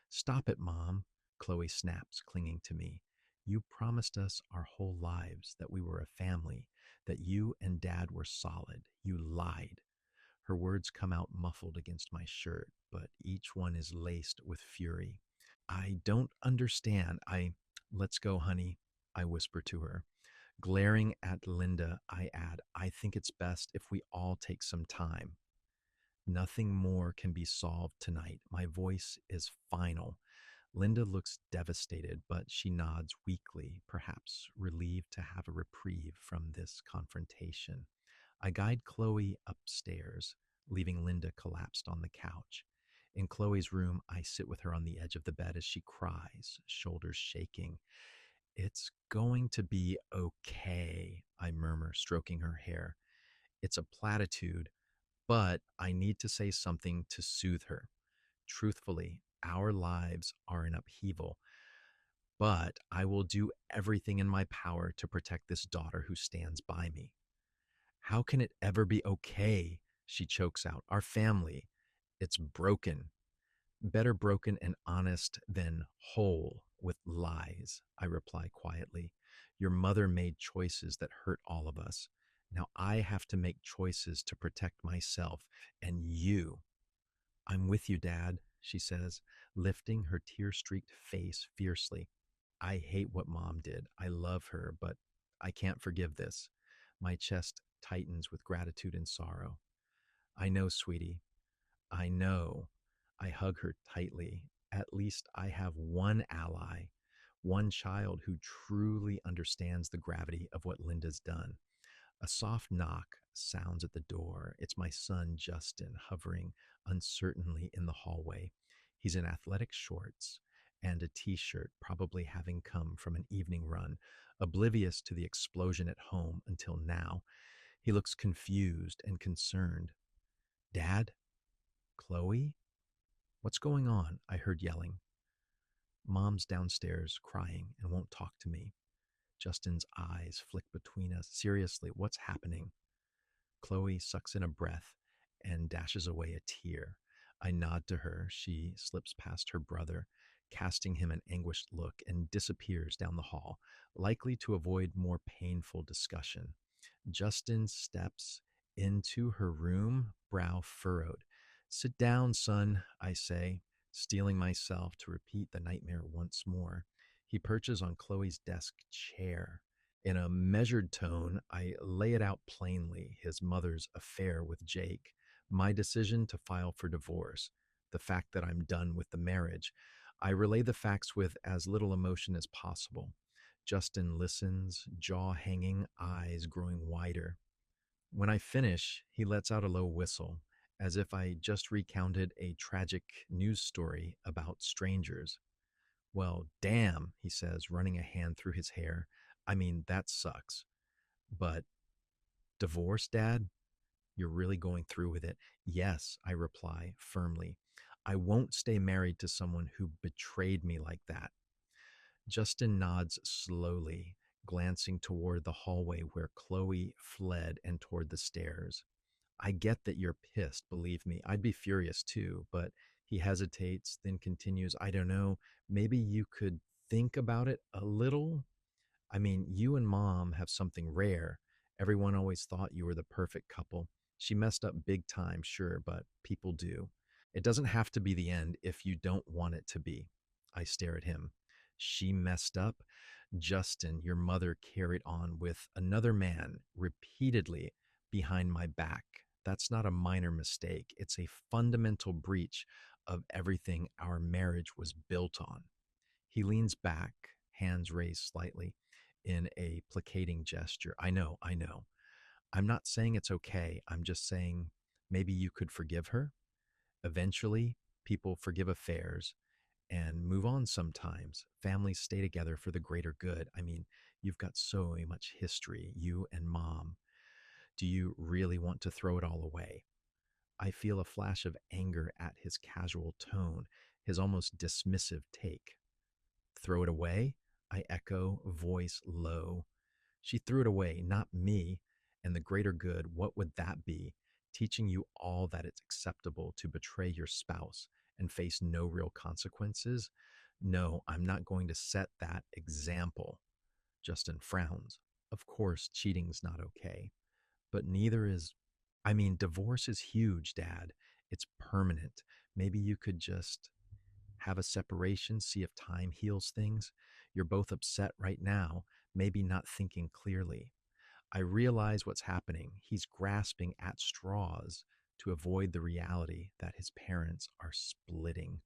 Stop it, Mom, Chloe snaps, clinging to me. You promised us our whole lives that we were a family, that you and Dad were solid. You lied. Her words come out muffled against my shirt, but each one is laced with fury. I don't understand. Let's go, honey, I whisper to her. Glaring at Linda, I add, I think it's best if we all take some time. Nothing more can be solved tonight. My voice is final. Linda looks devastated, but she nods weakly, perhaps relieved to have a reprieve from this confrontation. I guide Chloe upstairs, leaving Linda collapsed on the couch. In Chloe's room, I sit with her on the edge of the bed as she cries, shoulders shaking. It's going to be okay, I murmur, stroking her hair. It's a platitude, but I need to say something to soothe her. Truthfully, our lives are in upheaval, but I will do everything in my power to protect this daughter who stands by me. How can it ever be okay? She chokes out. Our family, it's broken. Better broken and honest than whole with lies, I reply quietly. Your mother made choices that hurt all of us. Now I have to make choices to protect myself and you. I'm with you, Dad, she says, lifting her tear streaked face fiercely. I hate what Mom did. I love her, but I can't forgive this. My chest tightens with gratitude and sorrow. I know, sweetie. I know. I hug her tightly. At least I have one ally, one child who truly understands the gravity of what Linda's done. A soft knock sounds at the door. It's my son, Justin, hovering uncertainly in the hallway. He's in athletic shorts and a t shirt, probably having come from an evening run, oblivious to the explosion at home until now. He looks confused and concerned. Dad? Chloe? What's going on? I heard yelling. Mom's downstairs crying and won't talk to me. Justin's eyes flick between us. Seriously, what's happening? Chloe sucks in a breath and dashes away a tear. I nod to her. She slips past her brother, casting him an anguished look, and disappears down the hall, likely to avoid more painful discussion. Justin steps into her room, brow furrowed. Sit down, son, I say, steeling myself to repeat the nightmare once more. He perches on Chloe's desk chair. In a measured tone, I lay it out plainly: his mother's affair with Jake, my decision to file for divorce, the fact that I'm done with the marriage. I relay the facts with as little emotion as possible. Justin listens, jaw hanging, eyes growing wider. When I finish, he lets out a low whistle, as if I just recounted a tragic news story about strangers. Well, damn, he says, running a hand through his hair. I mean, that sucks. But divorce, Dad? You're really going through with it? Yes, I reply firmly. I won't stay married to someone who betrayed me like that. Justin nods slowly, glancing toward the hallway where Chloe fled and toward the stairs. I get that you're pissed, believe me. I'd be furious too, but he hesitates, then continues, I don't know, maybe you could think about it a little? I mean, you and Mom have something rare. Everyone always thought you were the perfect couple. She messed up big time, sure, but people do. It doesn't have to be the end if you don't want it to be. I stare at him. She messed up? Justin, your mother carried on with another man repeatedly behind my back. That's not a minor mistake. It's a fundamental breach of everything our marriage was built on. He leans back, hands raised slightly in a placating gesture. I know, I know. I'm not saying it's okay. I'm just saying maybe you could forgive her. Eventually, people forgive affairs and move on sometimes. Families stay together for the greater good. I mean, you've got so much history, you and mom. Do you really want to throw it all away? I feel a flash of anger at his casual tone, his almost dismissive take. Throw it away? I echo, voice low. She threw it away, not me. And the greater good, what would that be? Teaching you all that it's acceptable to betray your spouse and face no real consequences? No, I'm not going to set that example. Justin frowns. Of course, cheating's not okay, but neither is. I mean, divorce is huge, Dad. It's permanent. Maybe you could just have a separation, see if time heals things. You're both upset right now, maybe not thinking clearly. I realize what's happening. He's grasping at straws to avoid the reality that his parents are splitting.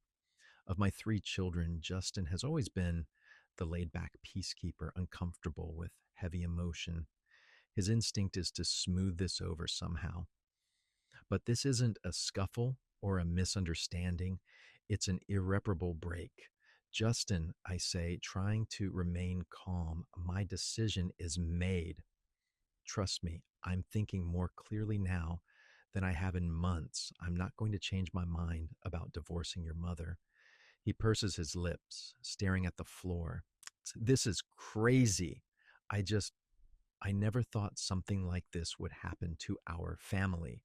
Of my three children, Justin has always been the laid back peacekeeper, uncomfortable with heavy emotion. His instinct is to smooth this over somehow. But this isn't a scuffle or a misunderstanding, it's an irreparable break. Justin, I say, trying to remain calm, my decision is made. Trust me, I'm thinking more clearly now than I have in months. I'm not going to change my mind about divorcing your mother. He purses his lips, staring at the floor. This is crazy. I just, I never thought something like this would happen to our family.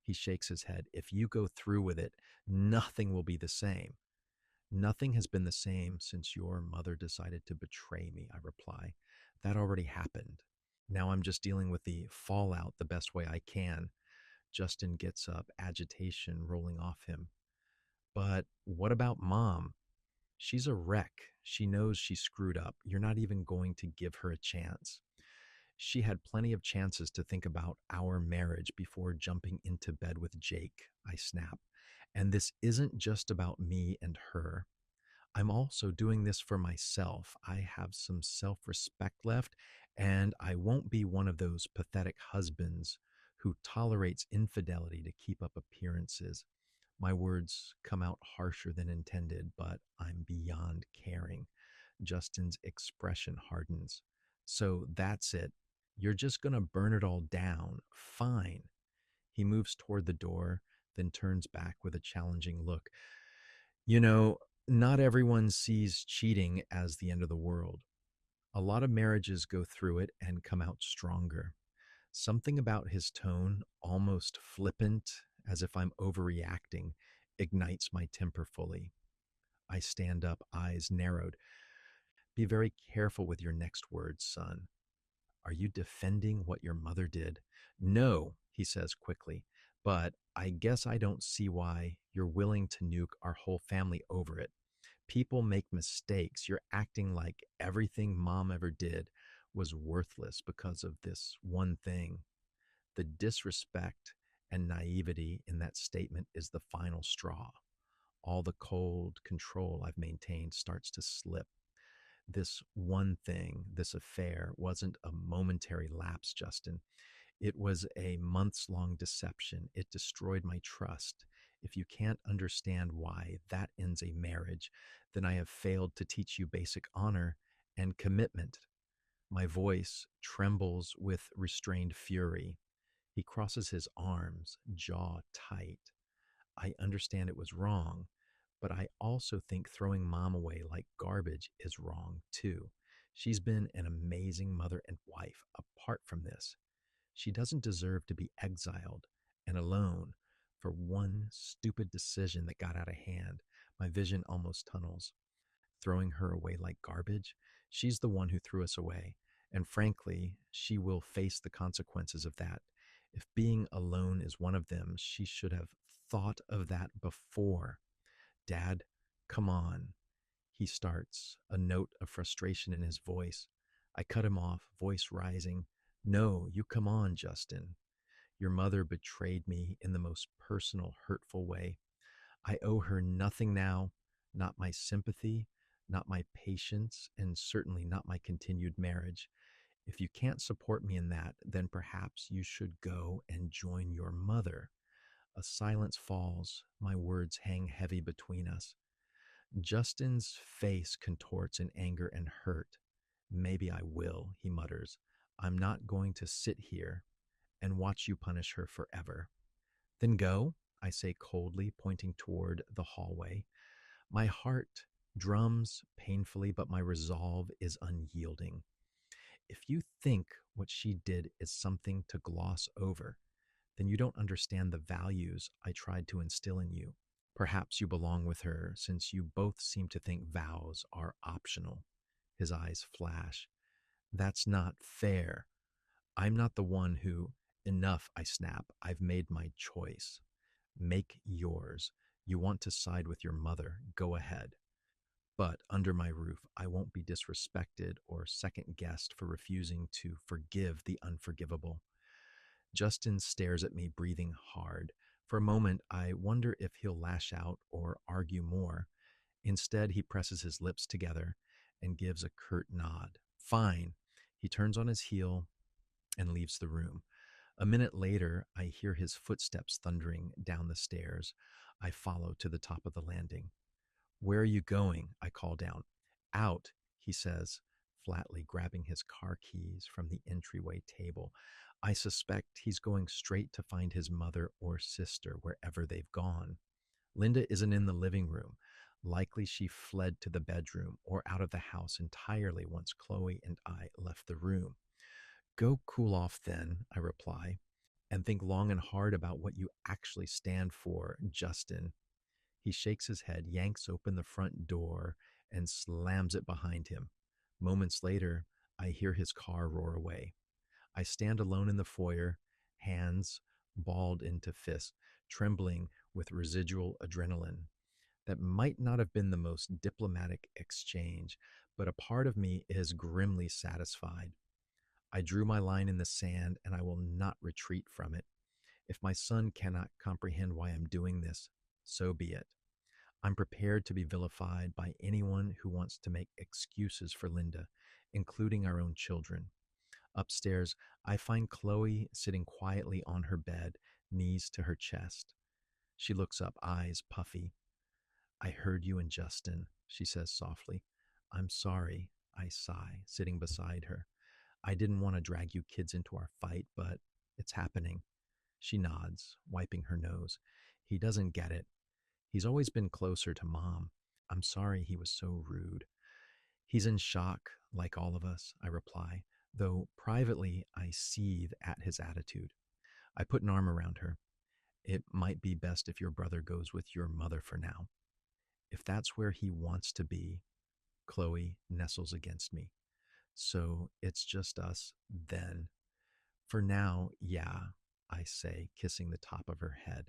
He shakes his head. If you go through with it, nothing will be the same. Nothing has been the same since your mother decided to betray me, I reply. That already happened. Now I'm just dealing with the fallout the best way I can. Justin gets up, agitation rolling off him. But what about mom? She's a wreck. She knows she screwed up. You're not even going to give her a chance. She had plenty of chances to think about our marriage before jumping into bed with Jake, I snap. And this isn't just about me and her. I'm also doing this for myself. I have some self respect left, and I won't be one of those pathetic husbands who tolerates infidelity to keep up appearances. My words come out harsher than intended, but I'm beyond caring. Justin's expression hardens. So that's it. You're just going to burn it all down. Fine. He moves toward the door, then turns back with a challenging look. You know, not everyone sees cheating as the end of the world. A lot of marriages go through it and come out stronger. Something about his tone, almost flippant, as if I'm overreacting, ignites my temper fully. I stand up, eyes narrowed. Be very careful with your next words, son. Are you defending what your mother did? No, he says quickly, but I guess I don't see why you're willing to nuke our whole family over it. People make mistakes. You're acting like everything mom ever did was worthless because of this one thing. The disrespect and naivety in that statement is the final straw. All the cold control I've maintained starts to slip. This one thing, this affair, wasn't a momentary lapse, Justin. It was a months long deception. It destroyed my trust. If you can't understand why that ends a marriage, then I have failed to teach you basic honor and commitment. My voice trembles with restrained fury. He crosses his arms, jaw tight. I understand it was wrong, but I also think throwing mom away like garbage is wrong too. She's been an amazing mother and wife apart from this. She doesn't deserve to be exiled and alone for one stupid decision that got out of hand. My vision almost tunnels. Throwing her away like garbage? She's the one who threw us away. And frankly, she will face the consequences of that. If being alone is one of them, she should have thought of that before. Dad, come on. He starts, a note of frustration in his voice. I cut him off, voice rising. No, you come on, Justin. Your mother betrayed me in the most personal, hurtful way. I owe her nothing now, not my sympathy, not my patience, and certainly not my continued marriage. If you can't support me in that, then perhaps you should go and join your mother. A silence falls. My words hang heavy between us. Justin's face contorts in anger and hurt. Maybe I will, he mutters. I'm not going to sit here and watch you punish her forever. Then go, I say coldly, pointing toward the hallway. My heart drums painfully, but my resolve is unyielding. If you think what she did is something to gloss over, then you don't understand the values I tried to instill in you. Perhaps you belong with her since you both seem to think vows are optional. His eyes flash. That's not fair. I'm not the one who, enough, I snap. I've made my choice. Make yours. You want to side with your mother, go ahead. But under my roof, I won't be disrespected or second guessed for refusing to forgive the unforgivable. Justin stares at me, breathing hard. For a moment, I wonder if he'll lash out or argue more. Instead, he presses his lips together and gives a curt nod. Fine. He turns on his heel and leaves the room. A minute later, I hear his footsteps thundering down the stairs. I follow to the top of the landing. Where are you going? I call down. Out, he says, flatly grabbing his car keys from the entryway table. I suspect he's going straight to find his mother or sister wherever they've gone. Linda isn't in the living room. Likely she fled to the bedroom or out of the house entirely once Chloe and I left the room. Go cool off then, I reply, and think long and hard about what you actually stand for, Justin. He shakes his head, yanks open the front door, and slams it behind him. Moments later, I hear his car roar away. I stand alone in the foyer, hands balled into fists, trembling with residual adrenaline. That might not have been the most diplomatic exchange, but a part of me is grimly satisfied. I drew my line in the sand and I will not retreat from it. If my son cannot comprehend why I'm doing this, so be it. I'm prepared to be vilified by anyone who wants to make excuses for Linda, including our own children. Upstairs, I find Chloe sitting quietly on her bed, knees to her chest. She looks up, eyes puffy. I heard you and Justin, she says softly. I'm sorry, I sigh, sitting beside her. I didn't want to drag you kids into our fight, but it's happening. She nods, wiping her nose. He doesn't get it. He's always been closer to Mom. I'm sorry he was so rude. He's in shock, like all of us, I reply, though privately I seethe at his attitude. I put an arm around her. It might be best if your brother goes with your mother for now. If that's where he wants to be, Chloe nestles against me. So it's just us then. For now, yeah, I say, kissing the top of her head.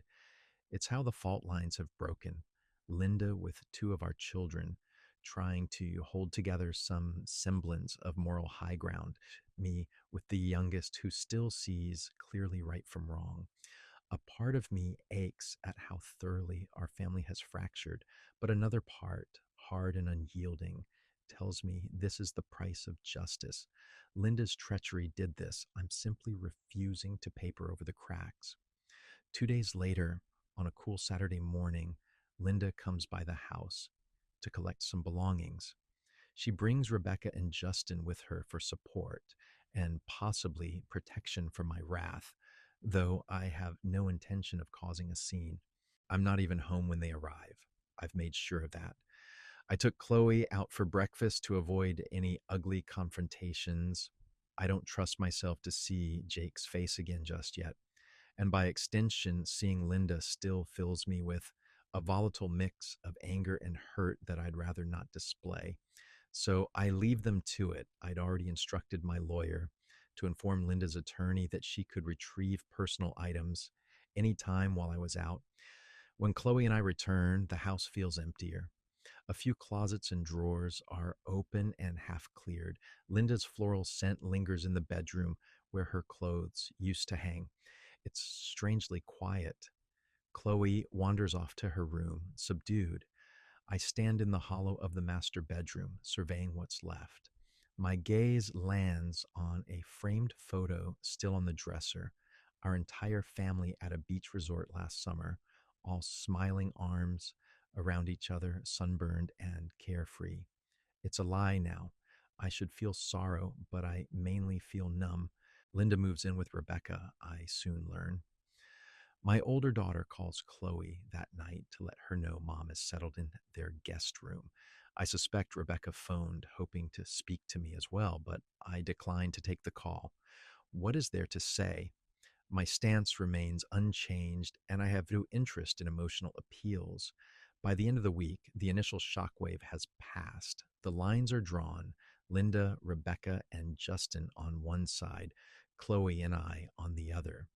It's how the fault lines have broken. Linda with two of our children trying to hold together some semblance of moral high ground. Me with the youngest who still sees clearly right from wrong. A part of me aches at how thoroughly our family has fractured, but another part, hard and unyielding, tells me this is the price of justice. Linda's treachery did this. I'm simply refusing to paper over the cracks. 2 days later, on a cool Saturday morning, Linda comes by the house to collect some belongings. She brings Rebecca and Justin with her for support and possibly protection from my wrath, though I have no intention of causing a scene. I'm not even home when they arrive. I've made sure of that. I took Chloe out for breakfast to avoid any ugly confrontations. I don't trust myself to see Jake's face again just yet. And by extension, seeing Linda still fills me with a volatile mix of anger and hurt that I'd rather not display. So I leave them to it. I'd already instructed my lawyer to inform Linda's attorney that she could retrieve personal items anytime while I was out. When Chloe and I return, the house feels emptier. A few closets and drawers are open and half cleared. Linda's floral scent lingers in the bedroom where her clothes used to hang. It's strangely quiet. Chloe wanders off to her room, subdued. I stand in the hollow of the master bedroom, surveying what's left. My gaze lands on a framed photo still on the dresser, our entire family at a beach resort last summer, all smiling arms around each other, sunburned and carefree. It's a lie now. I should feel sorrow, but I mainly feel numb. Linda moves in with Rebecca, I soon learn. My older daughter calls Chloe that night to let her know mom is settled in their guest room. I suspect Rebecca phoned, hoping to speak to me as well, but I declined to take the call. What is there to say? My stance remains unchanged, and I have no interest in emotional appeals. By the end of the week, the initial shockwave has passed. The lines are drawn: Linda, Rebecca, and Justin on one side, Chloe and I on the other.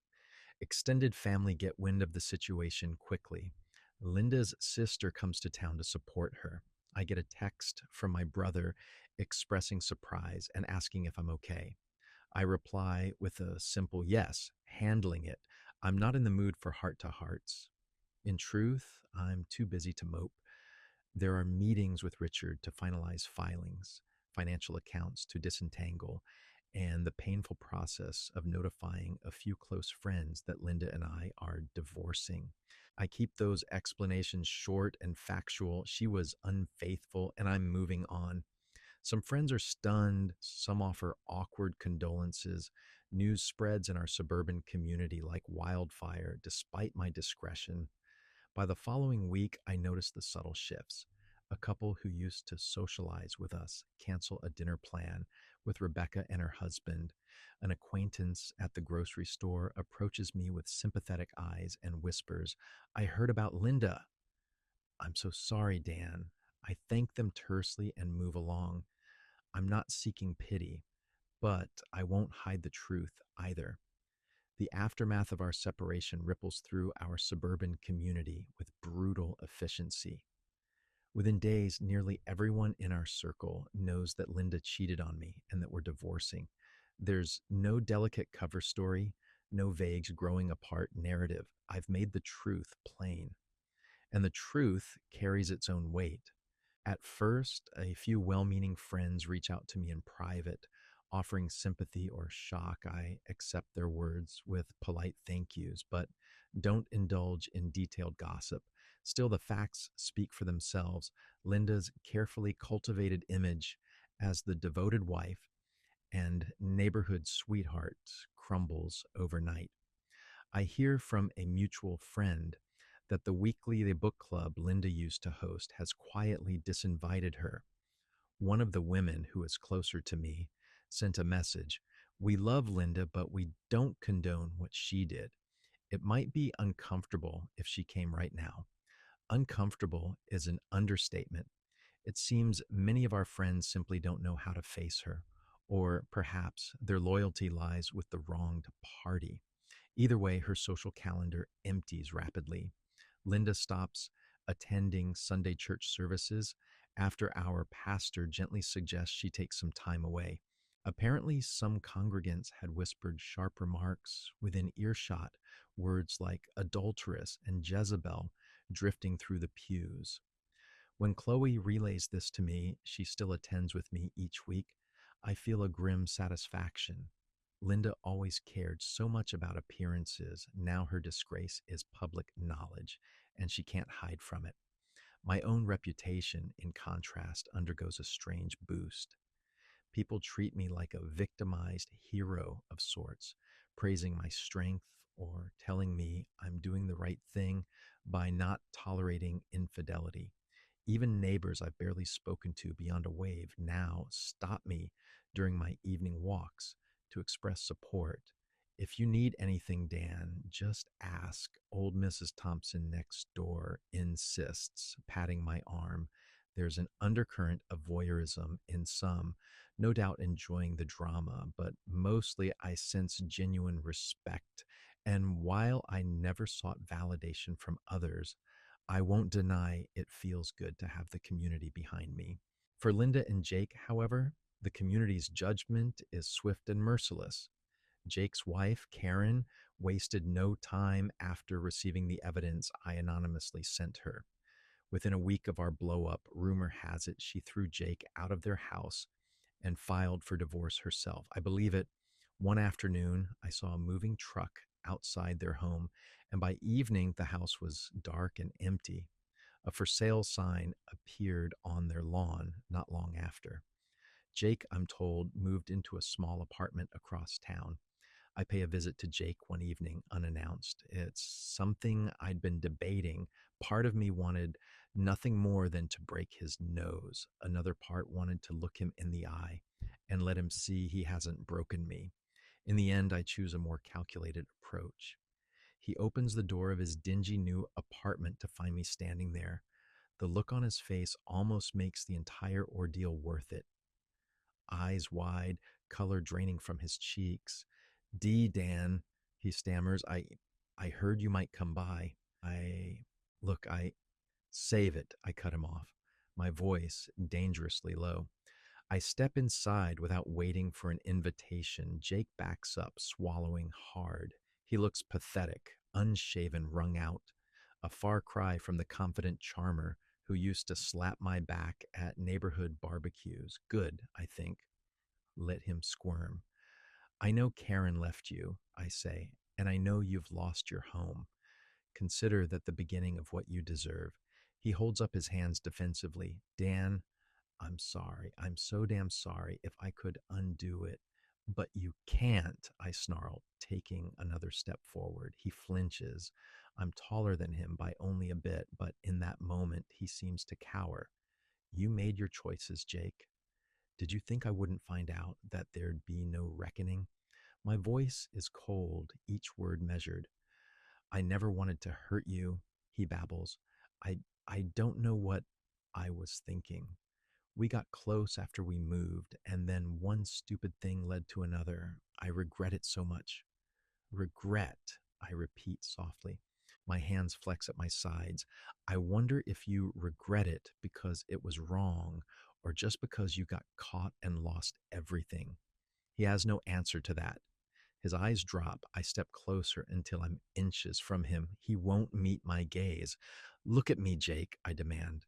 Extended family get wind of the situation quickly. Linda's sister comes to town to support her. I get a text from my brother expressing surprise and asking if I'm okay. I reply with a simple yes, handling it. I'm not in the mood for heart to hearts. In truth, I'm too busy to mope. There are meetings with Richard to finalize filings, financial accounts to disentangle, and the painful process of notifying a few close friends that Linda and I are divorcing. I keep those explanations short and factual. She was unfaithful, and I'm moving on. Some friends are stunned, some offer awkward condolences. News spreads in our suburban community like wildfire, despite my discretion. By the following week, I noticed the subtle shifts. A couple who used to socialize with us cancel a dinner plan with Rebecca and her husband. An acquaintance at the grocery store approaches me with sympathetic eyes and whispers, I heard about Linda. I'm so sorry, Dan. I thank them tersely and move along. I'm not seeking pity, but I won't hide the truth either. The aftermath of our separation ripples through our suburban community with brutal efficiency. Within days, nearly everyone in our circle knows that Linda cheated on me and that we're divorcing. There's no delicate cover story, no vague growing apart narrative. I've made the truth plain, and the truth carries its own weight. At first, a few well meaning friends reach out to me in private, offering sympathy or shock. I accept their words with polite thank yous, but don't indulge in detailed gossip. Still, the facts speak for themselves. Linda's carefully cultivated image as the devoted wife and neighborhood sweetheart crumbles overnight. I hear from a mutual friend that the weekly book club Linda used to host has quietly disinvited her. One of the women who is closer to me sent a message. We love Linda, but we don't condone what she did. It might be uncomfortable if she came right now. Uncomfortable is an understatement. It seems many of our friends simply don't know how to face her, or perhaps their loyalty lies with the wronged party. Either way, her social calendar empties rapidly. Linda stops attending Sunday church services after our pastor gently suggests she take some time away. Apparently, some congregants had whispered sharp remarks within earshot, words like adulteress and Jezebel drifting through the pews. When Chloe relays this to me, she still attends with me each week. I feel a grim satisfaction. Linda always cared so much about appearances. Now her disgrace is public knowledge, and she can't hide from it. My own reputation, in contrast, undergoes a strange boost. People treat me like a victimized hero of sorts, praising my strength or telling me I'm doing the right thing by not tolerating infidelity. Even neighbors I've barely spoken to beyond a wave now stop me during my evening walks to express support. If you need anything, Dan, just ask. Old Mrs. Thompson next door insists, patting my arm. There's an undercurrent of voyeurism in some, no doubt enjoying the drama, but mostly I sense genuine respect. And while I never sought validation from others, I won't deny it feels good to have the community behind me. For Linda and Jake, however, the community's judgment is swift and merciless. Jake's wife, Karen, wasted no time after receiving the evidence I anonymously sent her. Within a week of our blowup, rumor has it she threw Jake out of their house and filed for divorce herself. I believe it. One afternoon, I saw a moving truck outside their home, and by evening, the house was dark and empty. A for sale sign appeared on their lawn not long after. Jake, I'm told, moved into a small apartment across town. I pay a visit to Jake one evening unannounced. It's something I'd been debating. Part of me wanted nothing more than to break his nose. Another part wanted to look him in the eye and let him see he hasn't broken me. In the end, I choose a more calculated approach. He opens the door of his dingy new apartment to find me standing there. The look on his face almost makes the entire ordeal worth it. Eyes wide, color draining from his cheeks. Dan, he stammers. I heard you might come by. I look, I save it. I cut him off, my voice dangerously low. I step inside without waiting for an invitation. Jake backs up, swallowing hard. He looks pathetic, unshaven, wrung out, a far cry from the confident charmer who used to slap my back at neighborhood barbecues. Good, I think. Let him squirm. I know Karen left you, I say, and I know you've lost your home. Consider that the beginning of what you deserve. He holds up his hands defensively. Dan, I'm sorry. I'm so damn sorry. If I could undo it. But you can't, I snarl, taking another step forward. He flinches. I'm taller than him by only a bit, but in that moment, he seems to cower. You made your choices, Jake. Did you think I wouldn't find out, that there'd be no reckoning? My voice is cold, each word measured. I never wanted to hurt you, he babbles. I I don't know what I was thinking. We got close after we moved, and then one stupid thing led to another. I regret it so much. Regret, I repeat softly. My hands flex at my sides. I wonder if you regret it because it was wrong or just because you got caught and lost everything. He has no answer to that. His eyes drop. I step closer until I'm inches from him. He won't meet my gaze. Look at me, Jake, I demand.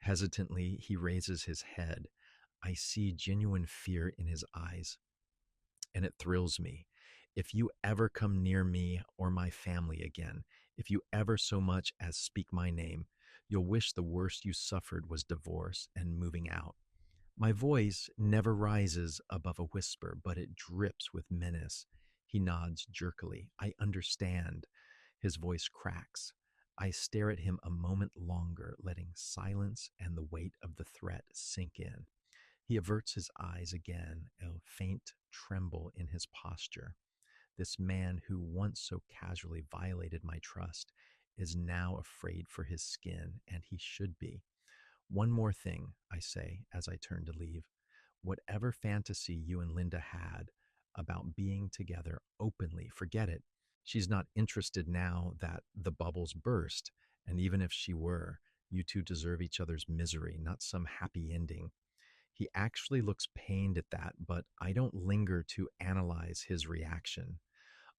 Hesitantly, he raises his head. I see genuine fear in his eyes, and it thrills me. If you ever come near me or my family again, if you ever so much as speak my name, you'll wish the worst you suffered was divorce and moving out. My voice never rises above a whisper, but it drips with menace. He nods jerkily. I understand. His voice cracks. I stare at him a moment longer, letting silence and the weight of the threat sink in. He averts his eyes again, a faint tremble in his posture. This man who once so casually violated my trust is now afraid for his skin, and he should be. One more thing, I say as I turn to leave. Whatever fantasy you and Linda had about being together openly, forget it. She's not interested now that the bubbles burst, and even if she were, you two deserve each other's misery, not some happy ending. He actually looks pained at that, but I don't linger to analyze his reaction.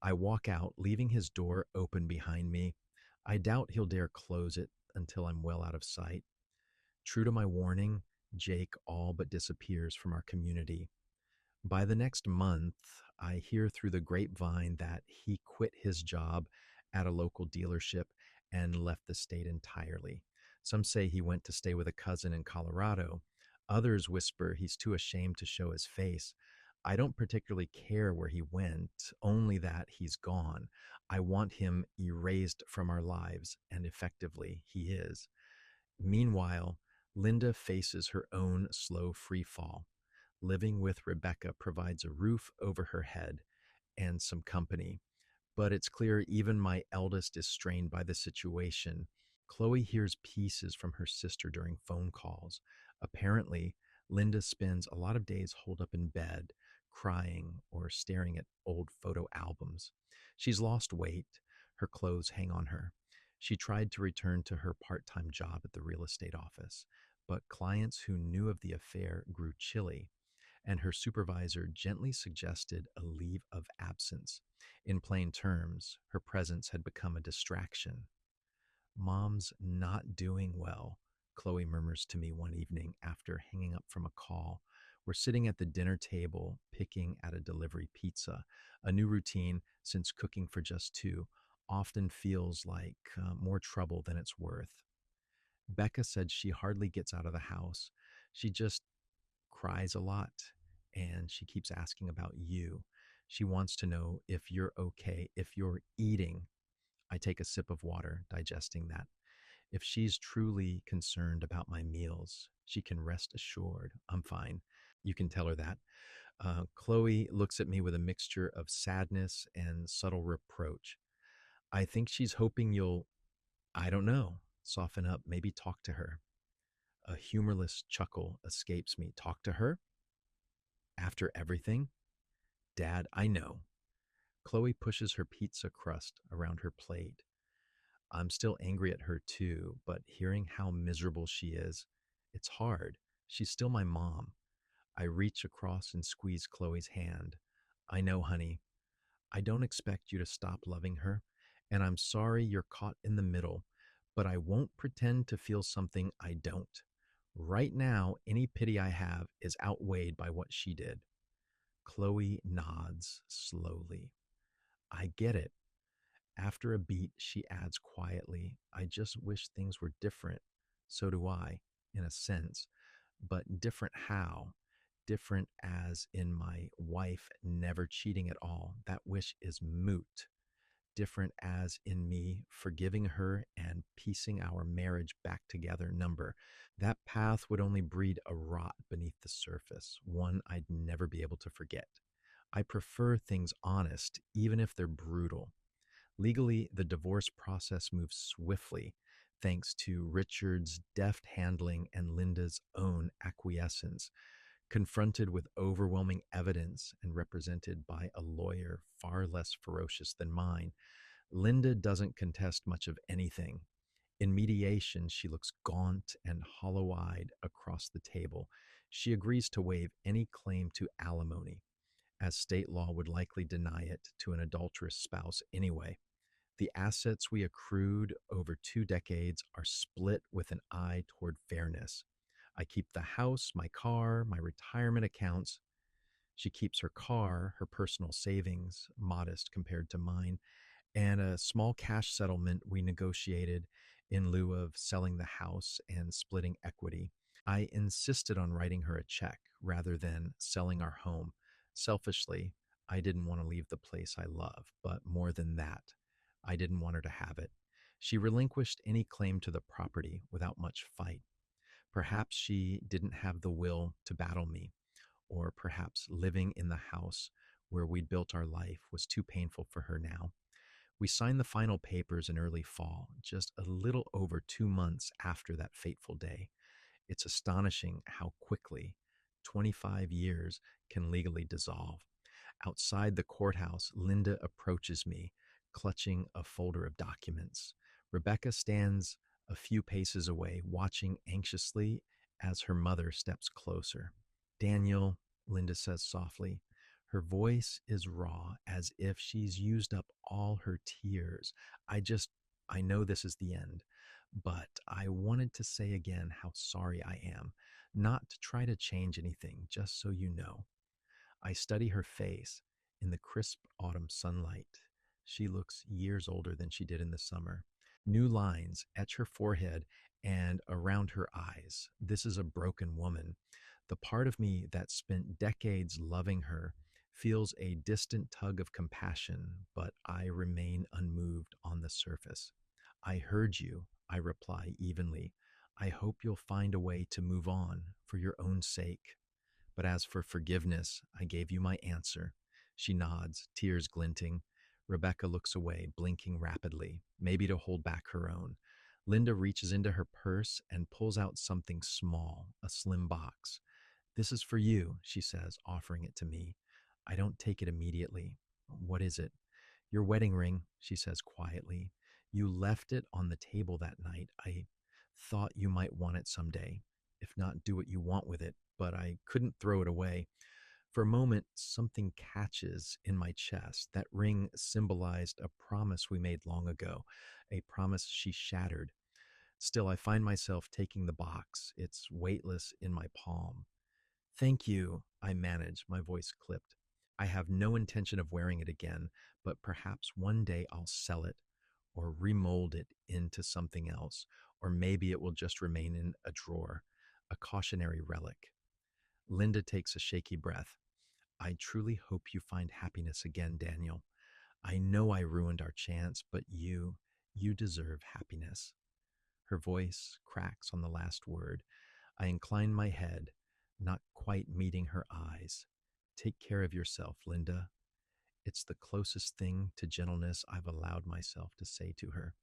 I walk out, leaving his door open behind me. I doubt he'll dare close it until I'm well out of sight. True to my warning, Jake all but disappears from our community. By the next month, I hear through the grapevine that he quit his job at a local dealership and left the state entirely. Some say he went to stay with a cousin in Colorado. Others whisper he's too ashamed to show his face. I don't particularly care where he went, only that he's gone. I want him erased from our lives, and effectively, he is. Meanwhile, Linda faces her own slow free fall. Living with Rebecca provides a roof over her head and some company, but it's clear even my eldest is strained by the situation. Chloe hears pieces from her sister during phone calls. Apparently, Linda spends a lot of days holed up in bed, crying or staring at old photo albums. She's lost weight. Her clothes hang on her. She tried to return to her part time job at the real estate office, but clients who knew of the affair grew chilly, and her supervisor gently suggested a leave of absence. In plain terms, her presence had become a distraction. Mom's not doing well, Chloe murmurs to me one evening after hanging up from a call. We're sitting at the dinner table, picking at a delivery pizza. A new routine, since cooking for just two often feels like more trouble than it's worth. Becca said she hardly gets out of the house. She just cries a lot and she keeps asking about you. She wants to know if you're okay, if you're eating. I take a sip of water, digesting that. If she's truly concerned about my meals, she can rest assured I'm fine. You can tell her that. Chloe looks at me with a mixture of sadness and subtle reproach. I think she's hoping you'll, I don't know, soften up, maybe talk to her. A humorless chuckle escapes me. Talk to her? After everything? Dad, I know. Chloe pushes her pizza crust around her plate. I'm still angry at her too, but hearing how miserable she is, it's hard. She's still my mom. I reach across and squeeze Chloe's hand. I know, honey. I don't expect you to stop loving her, and I'm sorry you're caught in the middle, but I won't pretend to feel something I don't. Right now, any pity I have is outweighed by what she did. Chloe nods slowly. I get it. After a beat, she adds quietly, I just wish things were different. So do I, in a sense. But different how? Different as in my wife never cheating at all. That wish is moot. Different as in me forgiving her and piecing our marriage back together number. That path would only breed a rot beneath the surface, one I'd never be able to forget. I prefer things honest, even if they're brutal. Legally, the divorce process moves swiftly thanks to Richard's deft handling and Linda's own acquiescence. Confronted with overwhelming evidence and represented by a lawyer far less ferocious than mine, Linda doesn't contest much of anything. In mediation, she looks gaunt and hollow eyed across the table. She agrees to waive any claim to alimony, as state law would likely deny it to an adulterous spouse anyway. The assets we accrued over 2 decades are split with an eye toward fairness. I keep the house, my car, my retirement accounts. She keeps her car, her personal savings, modest compared to mine, and a small cash settlement we negotiated in lieu of selling the house and splitting equity. I insisted on writing her a check rather than selling our home. Selfishly, I didn't want to leave the place I love, but more than that, I didn't want her to have it. She relinquished any claim to the property without much fight. Perhaps she didn't have the will to battle me, or perhaps living in the house where we'd built our life was too painful for her now. We signed the final papers in early fall, just a little over 2 months after that fateful day. It's astonishing how quickly 25 years can legally dissolve. Outside the courthouse, Linda approaches me, clutching a folder of documents. Rebecca stands a few paces away, watching anxiously as her mother steps closer. Daniel, Linda says softly. Her voice is raw, as if she's used up all her tears. I know this is the end, but I wanted to say again how sorry I am, not to try to change anything, just so you know. I study her face in the crisp autumn sunlight. She looks years older than she did in the summer. New lines etch her forehead and around her eyes. This is a broken woman. The part of me that spent decades loving her feels a distant tug of compassion, but I remain unmoved on the surface. I heard you, I reply evenly. I hope you'll find a way to move on for your own sake. But as for forgiveness, I gave you my answer. She nods, tears glinting. Rebecca looks away, blinking rapidly, maybe to hold back her own. Linda reaches into her purse and pulls out something small, a slim box. This is for you, she says, offering it to me. I don't take it immediately. What is it? Your wedding ring, she says quietly. You left it on the table that night. I thought you might want it someday. If not, do what you want with it, but I couldn't throw it away. For a moment, something catches in my chest. That ring symbolized a promise we made long ago, a promise she shattered. Still, I find myself taking the box. It's weightless in my palm. Thank you, I managed, my voice clipped. I have no intention of wearing it again, but perhaps one day I'll sell it or remold it into something else, or maybe it will just remain in a drawer, a cautionary relic. Linda takes a shaky breath. I truly hope you find happiness again, Daniel. I know I ruined our chance, but you deserve happiness. Her voice cracks on the last word. I incline my head, not quite meeting her eyes. Take care of yourself, Linda. It's the closest thing to gentleness I've allowed myself to say to her.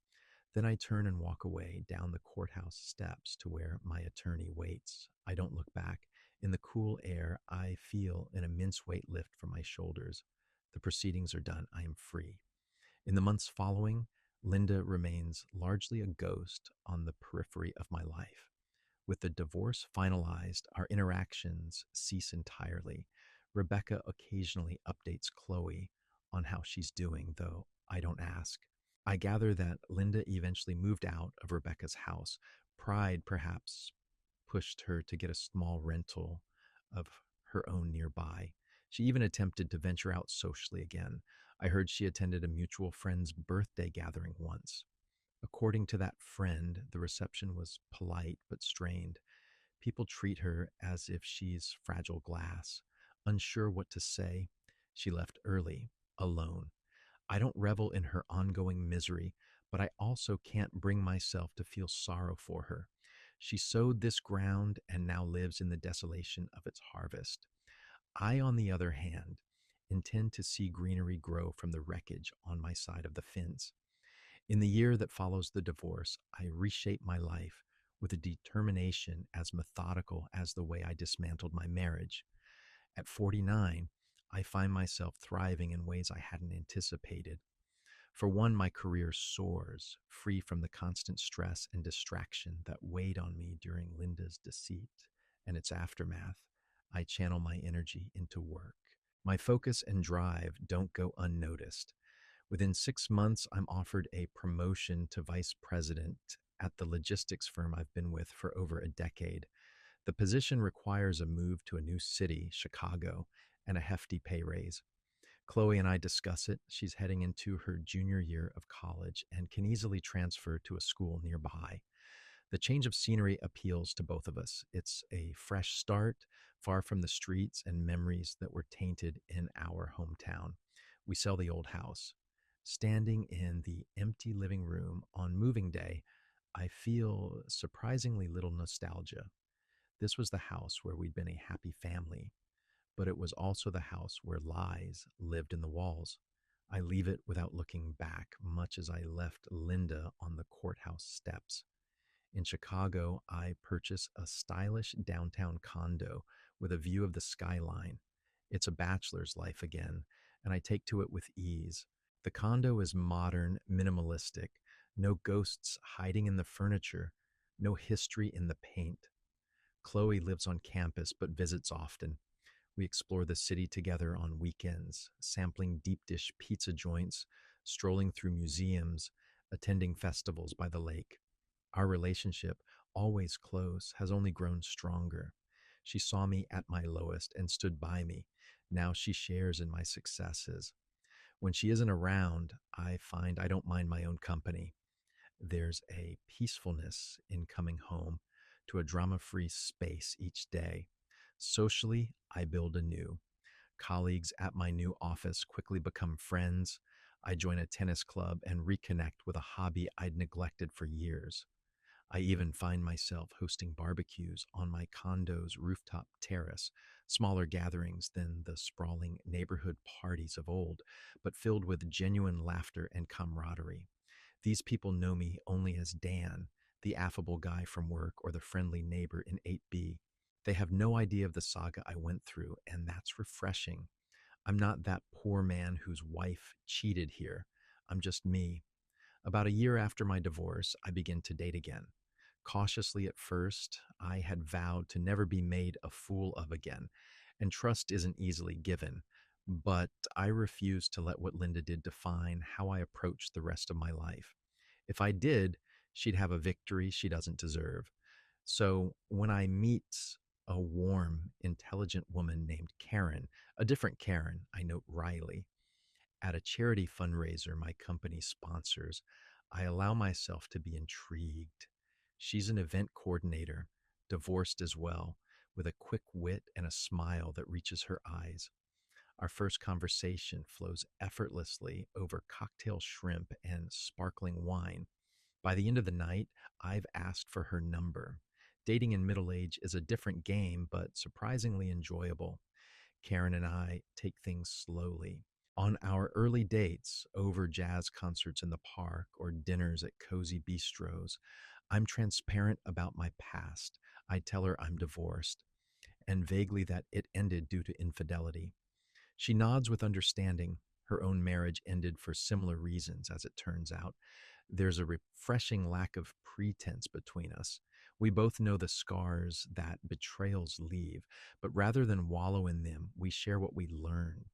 Then I turn and walk away down the courthouse steps to where my attorney waits. I don't look back. In the cool air, I feel an immense weight lift from my shoulders. The proceedings are done. I am free. In the months following, Linda remains largely a ghost on the periphery of my life. With the divorce finalized, our interactions cease entirely. Rebecca occasionally updates Chloe on how she's doing, though I don't ask. I gather that Linda eventually moved out of Rebecca's house. Pride, perhaps, pushed her to get a small rental of her own nearby. She even attempted to venture out socially again. I heard she attended a mutual friend's birthday gathering once. According to that friend, the reception was polite but strained. People treat her as if she's fragile glass. Unsure what to say, she left early, alone. I don't revel in her ongoing misery, but I also can't bring myself to feel sorrow for her. She sowed this ground and now lives in the desolation of its harvest. I, on the other hand, intend to see greenery grow from the wreckage on my side of the fence. In the year that follows the divorce, I reshape my life with a determination as methodical as the way I dismantled my marriage. At 49, I find myself thriving in ways I hadn't anticipated. For one, my career soars, free from the constant stress and distraction that weighed on me during Linda's deceit and its aftermath. I channel my energy into work. My focus and drive don't go unnoticed. Within 6 months, I'm offered a promotion to vice president at the logistics firm I've been with for over a decade. The position requires a move to a new city, Chicago, and a hefty pay raise. Chloe and I discuss it. She's heading into her junior year of college and can easily transfer to a school nearby. The change of scenery appeals to both of us. It's a fresh start, far from the streets and memories that were tainted in our hometown. We sell the old house. Standing in the empty living room on moving day, I feel surprisingly little nostalgia. This was the house where we'd been a happy family, but it was also the house where lies lived in the walls. I leave it without looking back, much as I left Linda on the courthouse steps. In Chicago, I purchase a stylish downtown condo with a view of the skyline. It's a bachelor's life again, and I take to it with ease. The condo is modern, minimalistic, no ghosts hiding in the furniture, no history in the paint. Chloe lives on campus but visits often. We explore the city together on weekends, sampling deep dish pizza joints, strolling through museums, attending festivals by the lake. Our relationship, always close, has only grown stronger. She saw me at my lowest and stood by me. Now she shares in my successes. When she isn't around, I find I don't mind my own company. There's a peacefulness in coming home to a drama free space each day. Socially, I build anew. Colleagues at my new office quickly become friends. I join a tennis club and reconnect with a hobby I'd neglected for years. I even find myself hosting barbecues on my condo's rooftop terrace, smaller gatherings than the sprawling neighborhood parties of old, but filled with genuine laughter and camaraderie. These people know me only as Dan, the affable guy from work or the friendly neighbor in 8B. They have no idea of the saga I went through, and that's refreshing. I'm not that poor man whose wife cheated here. I'm just me. About a year after my divorce, I begin to date again. Cautiously at first, I had vowed to never be made a fool of again, and trust isn't easily given. But I refuse to let what Linda did define how I approach the rest of my life. If I did, she'd have a victory she doesn't deserve. So when I meet A warm, intelligent woman named Karen, a different Karen, I note Riley. At a charity fundraiser my company sponsors, I allow myself to be intrigued. She's an event coordinator, divorced as well, with a quick wit and a smile that reaches her eyes. Our first conversation flows effortlessly over cocktail shrimp and sparkling wine. By the end of the night, I've asked for her number. Dating in middle age is a different game, but surprisingly enjoyable. Karen and I take things slowly. On our early dates, over jazz concerts in the park or dinners at cozy bistros, I'm transparent about my past. I tell her I'm divorced and vaguely that it ended due to infidelity. She nods with understanding. Her own marriage ended for similar reasons, as it turns out. There's a refreshing lack of pretense between us. We both know the scars that betrayals leave, but rather than wallow in them, we share what we learned.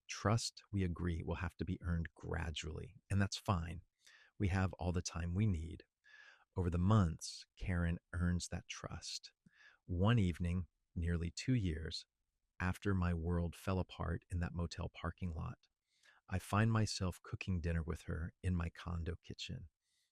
Trust, we agree, will have to be earned gradually, and that's fine. We have all the time we need. Over the months, Karen earns that trust. One evening, nearly 2 years after my world fell apart in that motel parking lot, I find myself cooking dinner with her in my condo kitchen.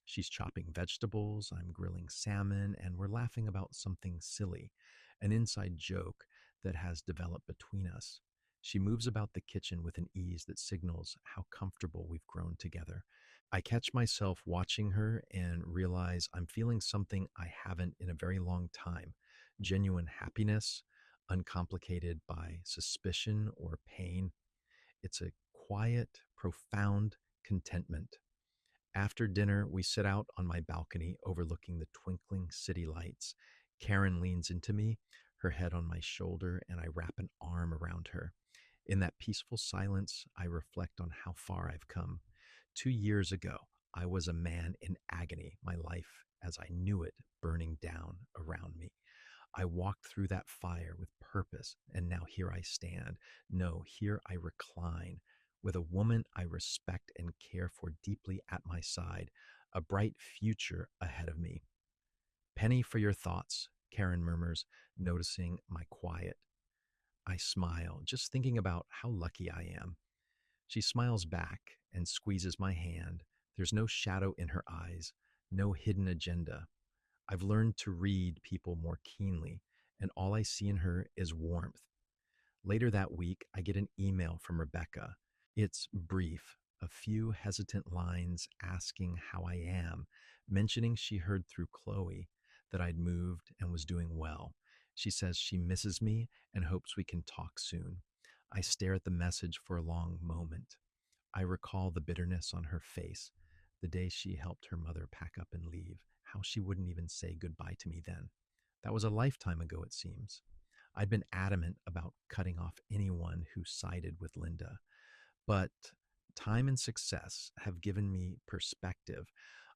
She's chopping vegetables, I'm grilling salmon, and we're laughing about something silly, an inside joke that has developed between us. She moves about the kitchen with an ease that signals how comfortable we've grown together. I catch myself watching her and realize I'm feeling something I haven't in a very long time: genuine happiness, uncomplicated by suspicion or pain. It's a quiet, profound contentment. After dinner, we sit out on my balcony overlooking the twinkling city lights. Karen leans into me, her head on my shoulder, and I wrap an arm around her. In that peaceful silence, I reflect on how far I've come. 2 years ago, I was a man in agony, my life as I knew it burning down around me. I walked through that fire with purpose, and now here I stand. No, here I recline, with a woman I respect and care for deeply at my side, a bright future ahead of me. Penny for your thoughts, Karen murmurs, noticing my quiet. I smile, just thinking about how lucky I am. She smiles back and squeezes my hand. There's no shadow in her eyes, no hidden agenda. I've learned to read people more keenly, and all I see in her is warmth. Later that week, I get an email from Rebecca. It's brief, a few hesitant lines asking how I am, mentioning she heard through Chloe that I'd moved and was doing well. She says she misses me and hopes we can talk soon. I stare at the message for a long moment. I recall the bitterness on her face, the day she helped her mother pack up and leave, how she wouldn't even say goodbye to me then. That was a lifetime ago, it seems. I'd been adamant about cutting off anyone who sided with Linda, but time and success have given me perspective.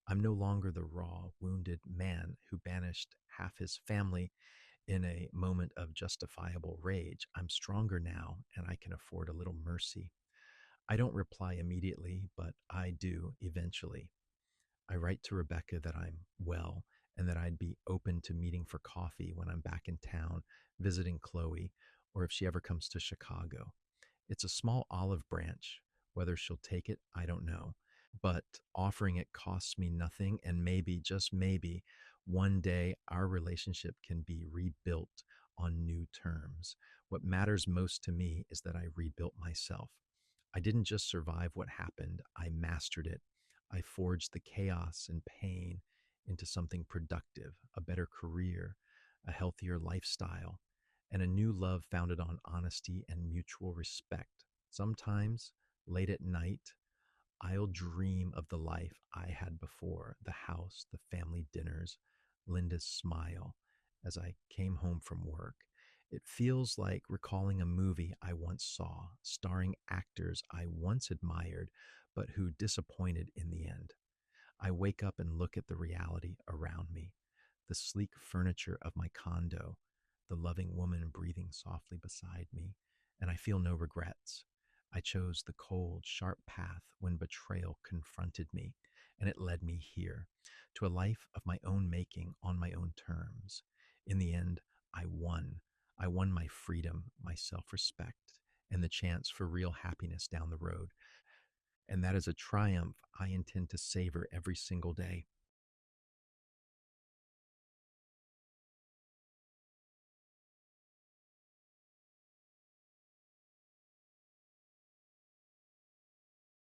I'm no longer the raw, wounded man who banished half his family in a moment of justifiable rage. I'm stronger now, and I can afford a little mercy. I don't reply immediately, but I do eventually. I write to Rebecca that I'm well and that I'd be open to meeting for coffee when I'm back in town, visiting Chloe, or if she ever comes to Chicago. It's a small olive branch. Whether she'll take it, I don't know. But offering it costs me nothing, and maybe, just maybe, one day our relationship can be rebuilt on new terms. What matters most to me is that I rebuilt myself. I didn't just survive what happened, I mastered it. I forged the chaos and pain into something productive, a better career, a healthier lifestyle, and a new love founded on honesty and mutual respect. Sometimes, late at night, I'll dream of the life I had before: the house, the family dinners, Linda's smile as I came home from work. It feels like recalling a movie I once saw, starring actors I once admired, but who disappointed in the end. I wake up and look at the reality around me: the sleek furniture of my condo, the loving woman breathing softly beside me, and I feel no regrets. I chose the cold, sharp path when betrayal confronted me, and it led me here, to a life of my own making on my own terms. In the end, I won. I won my freedom, my self respect, and the chance for real happiness down the road. And that is a triumph I intend to savor every single day.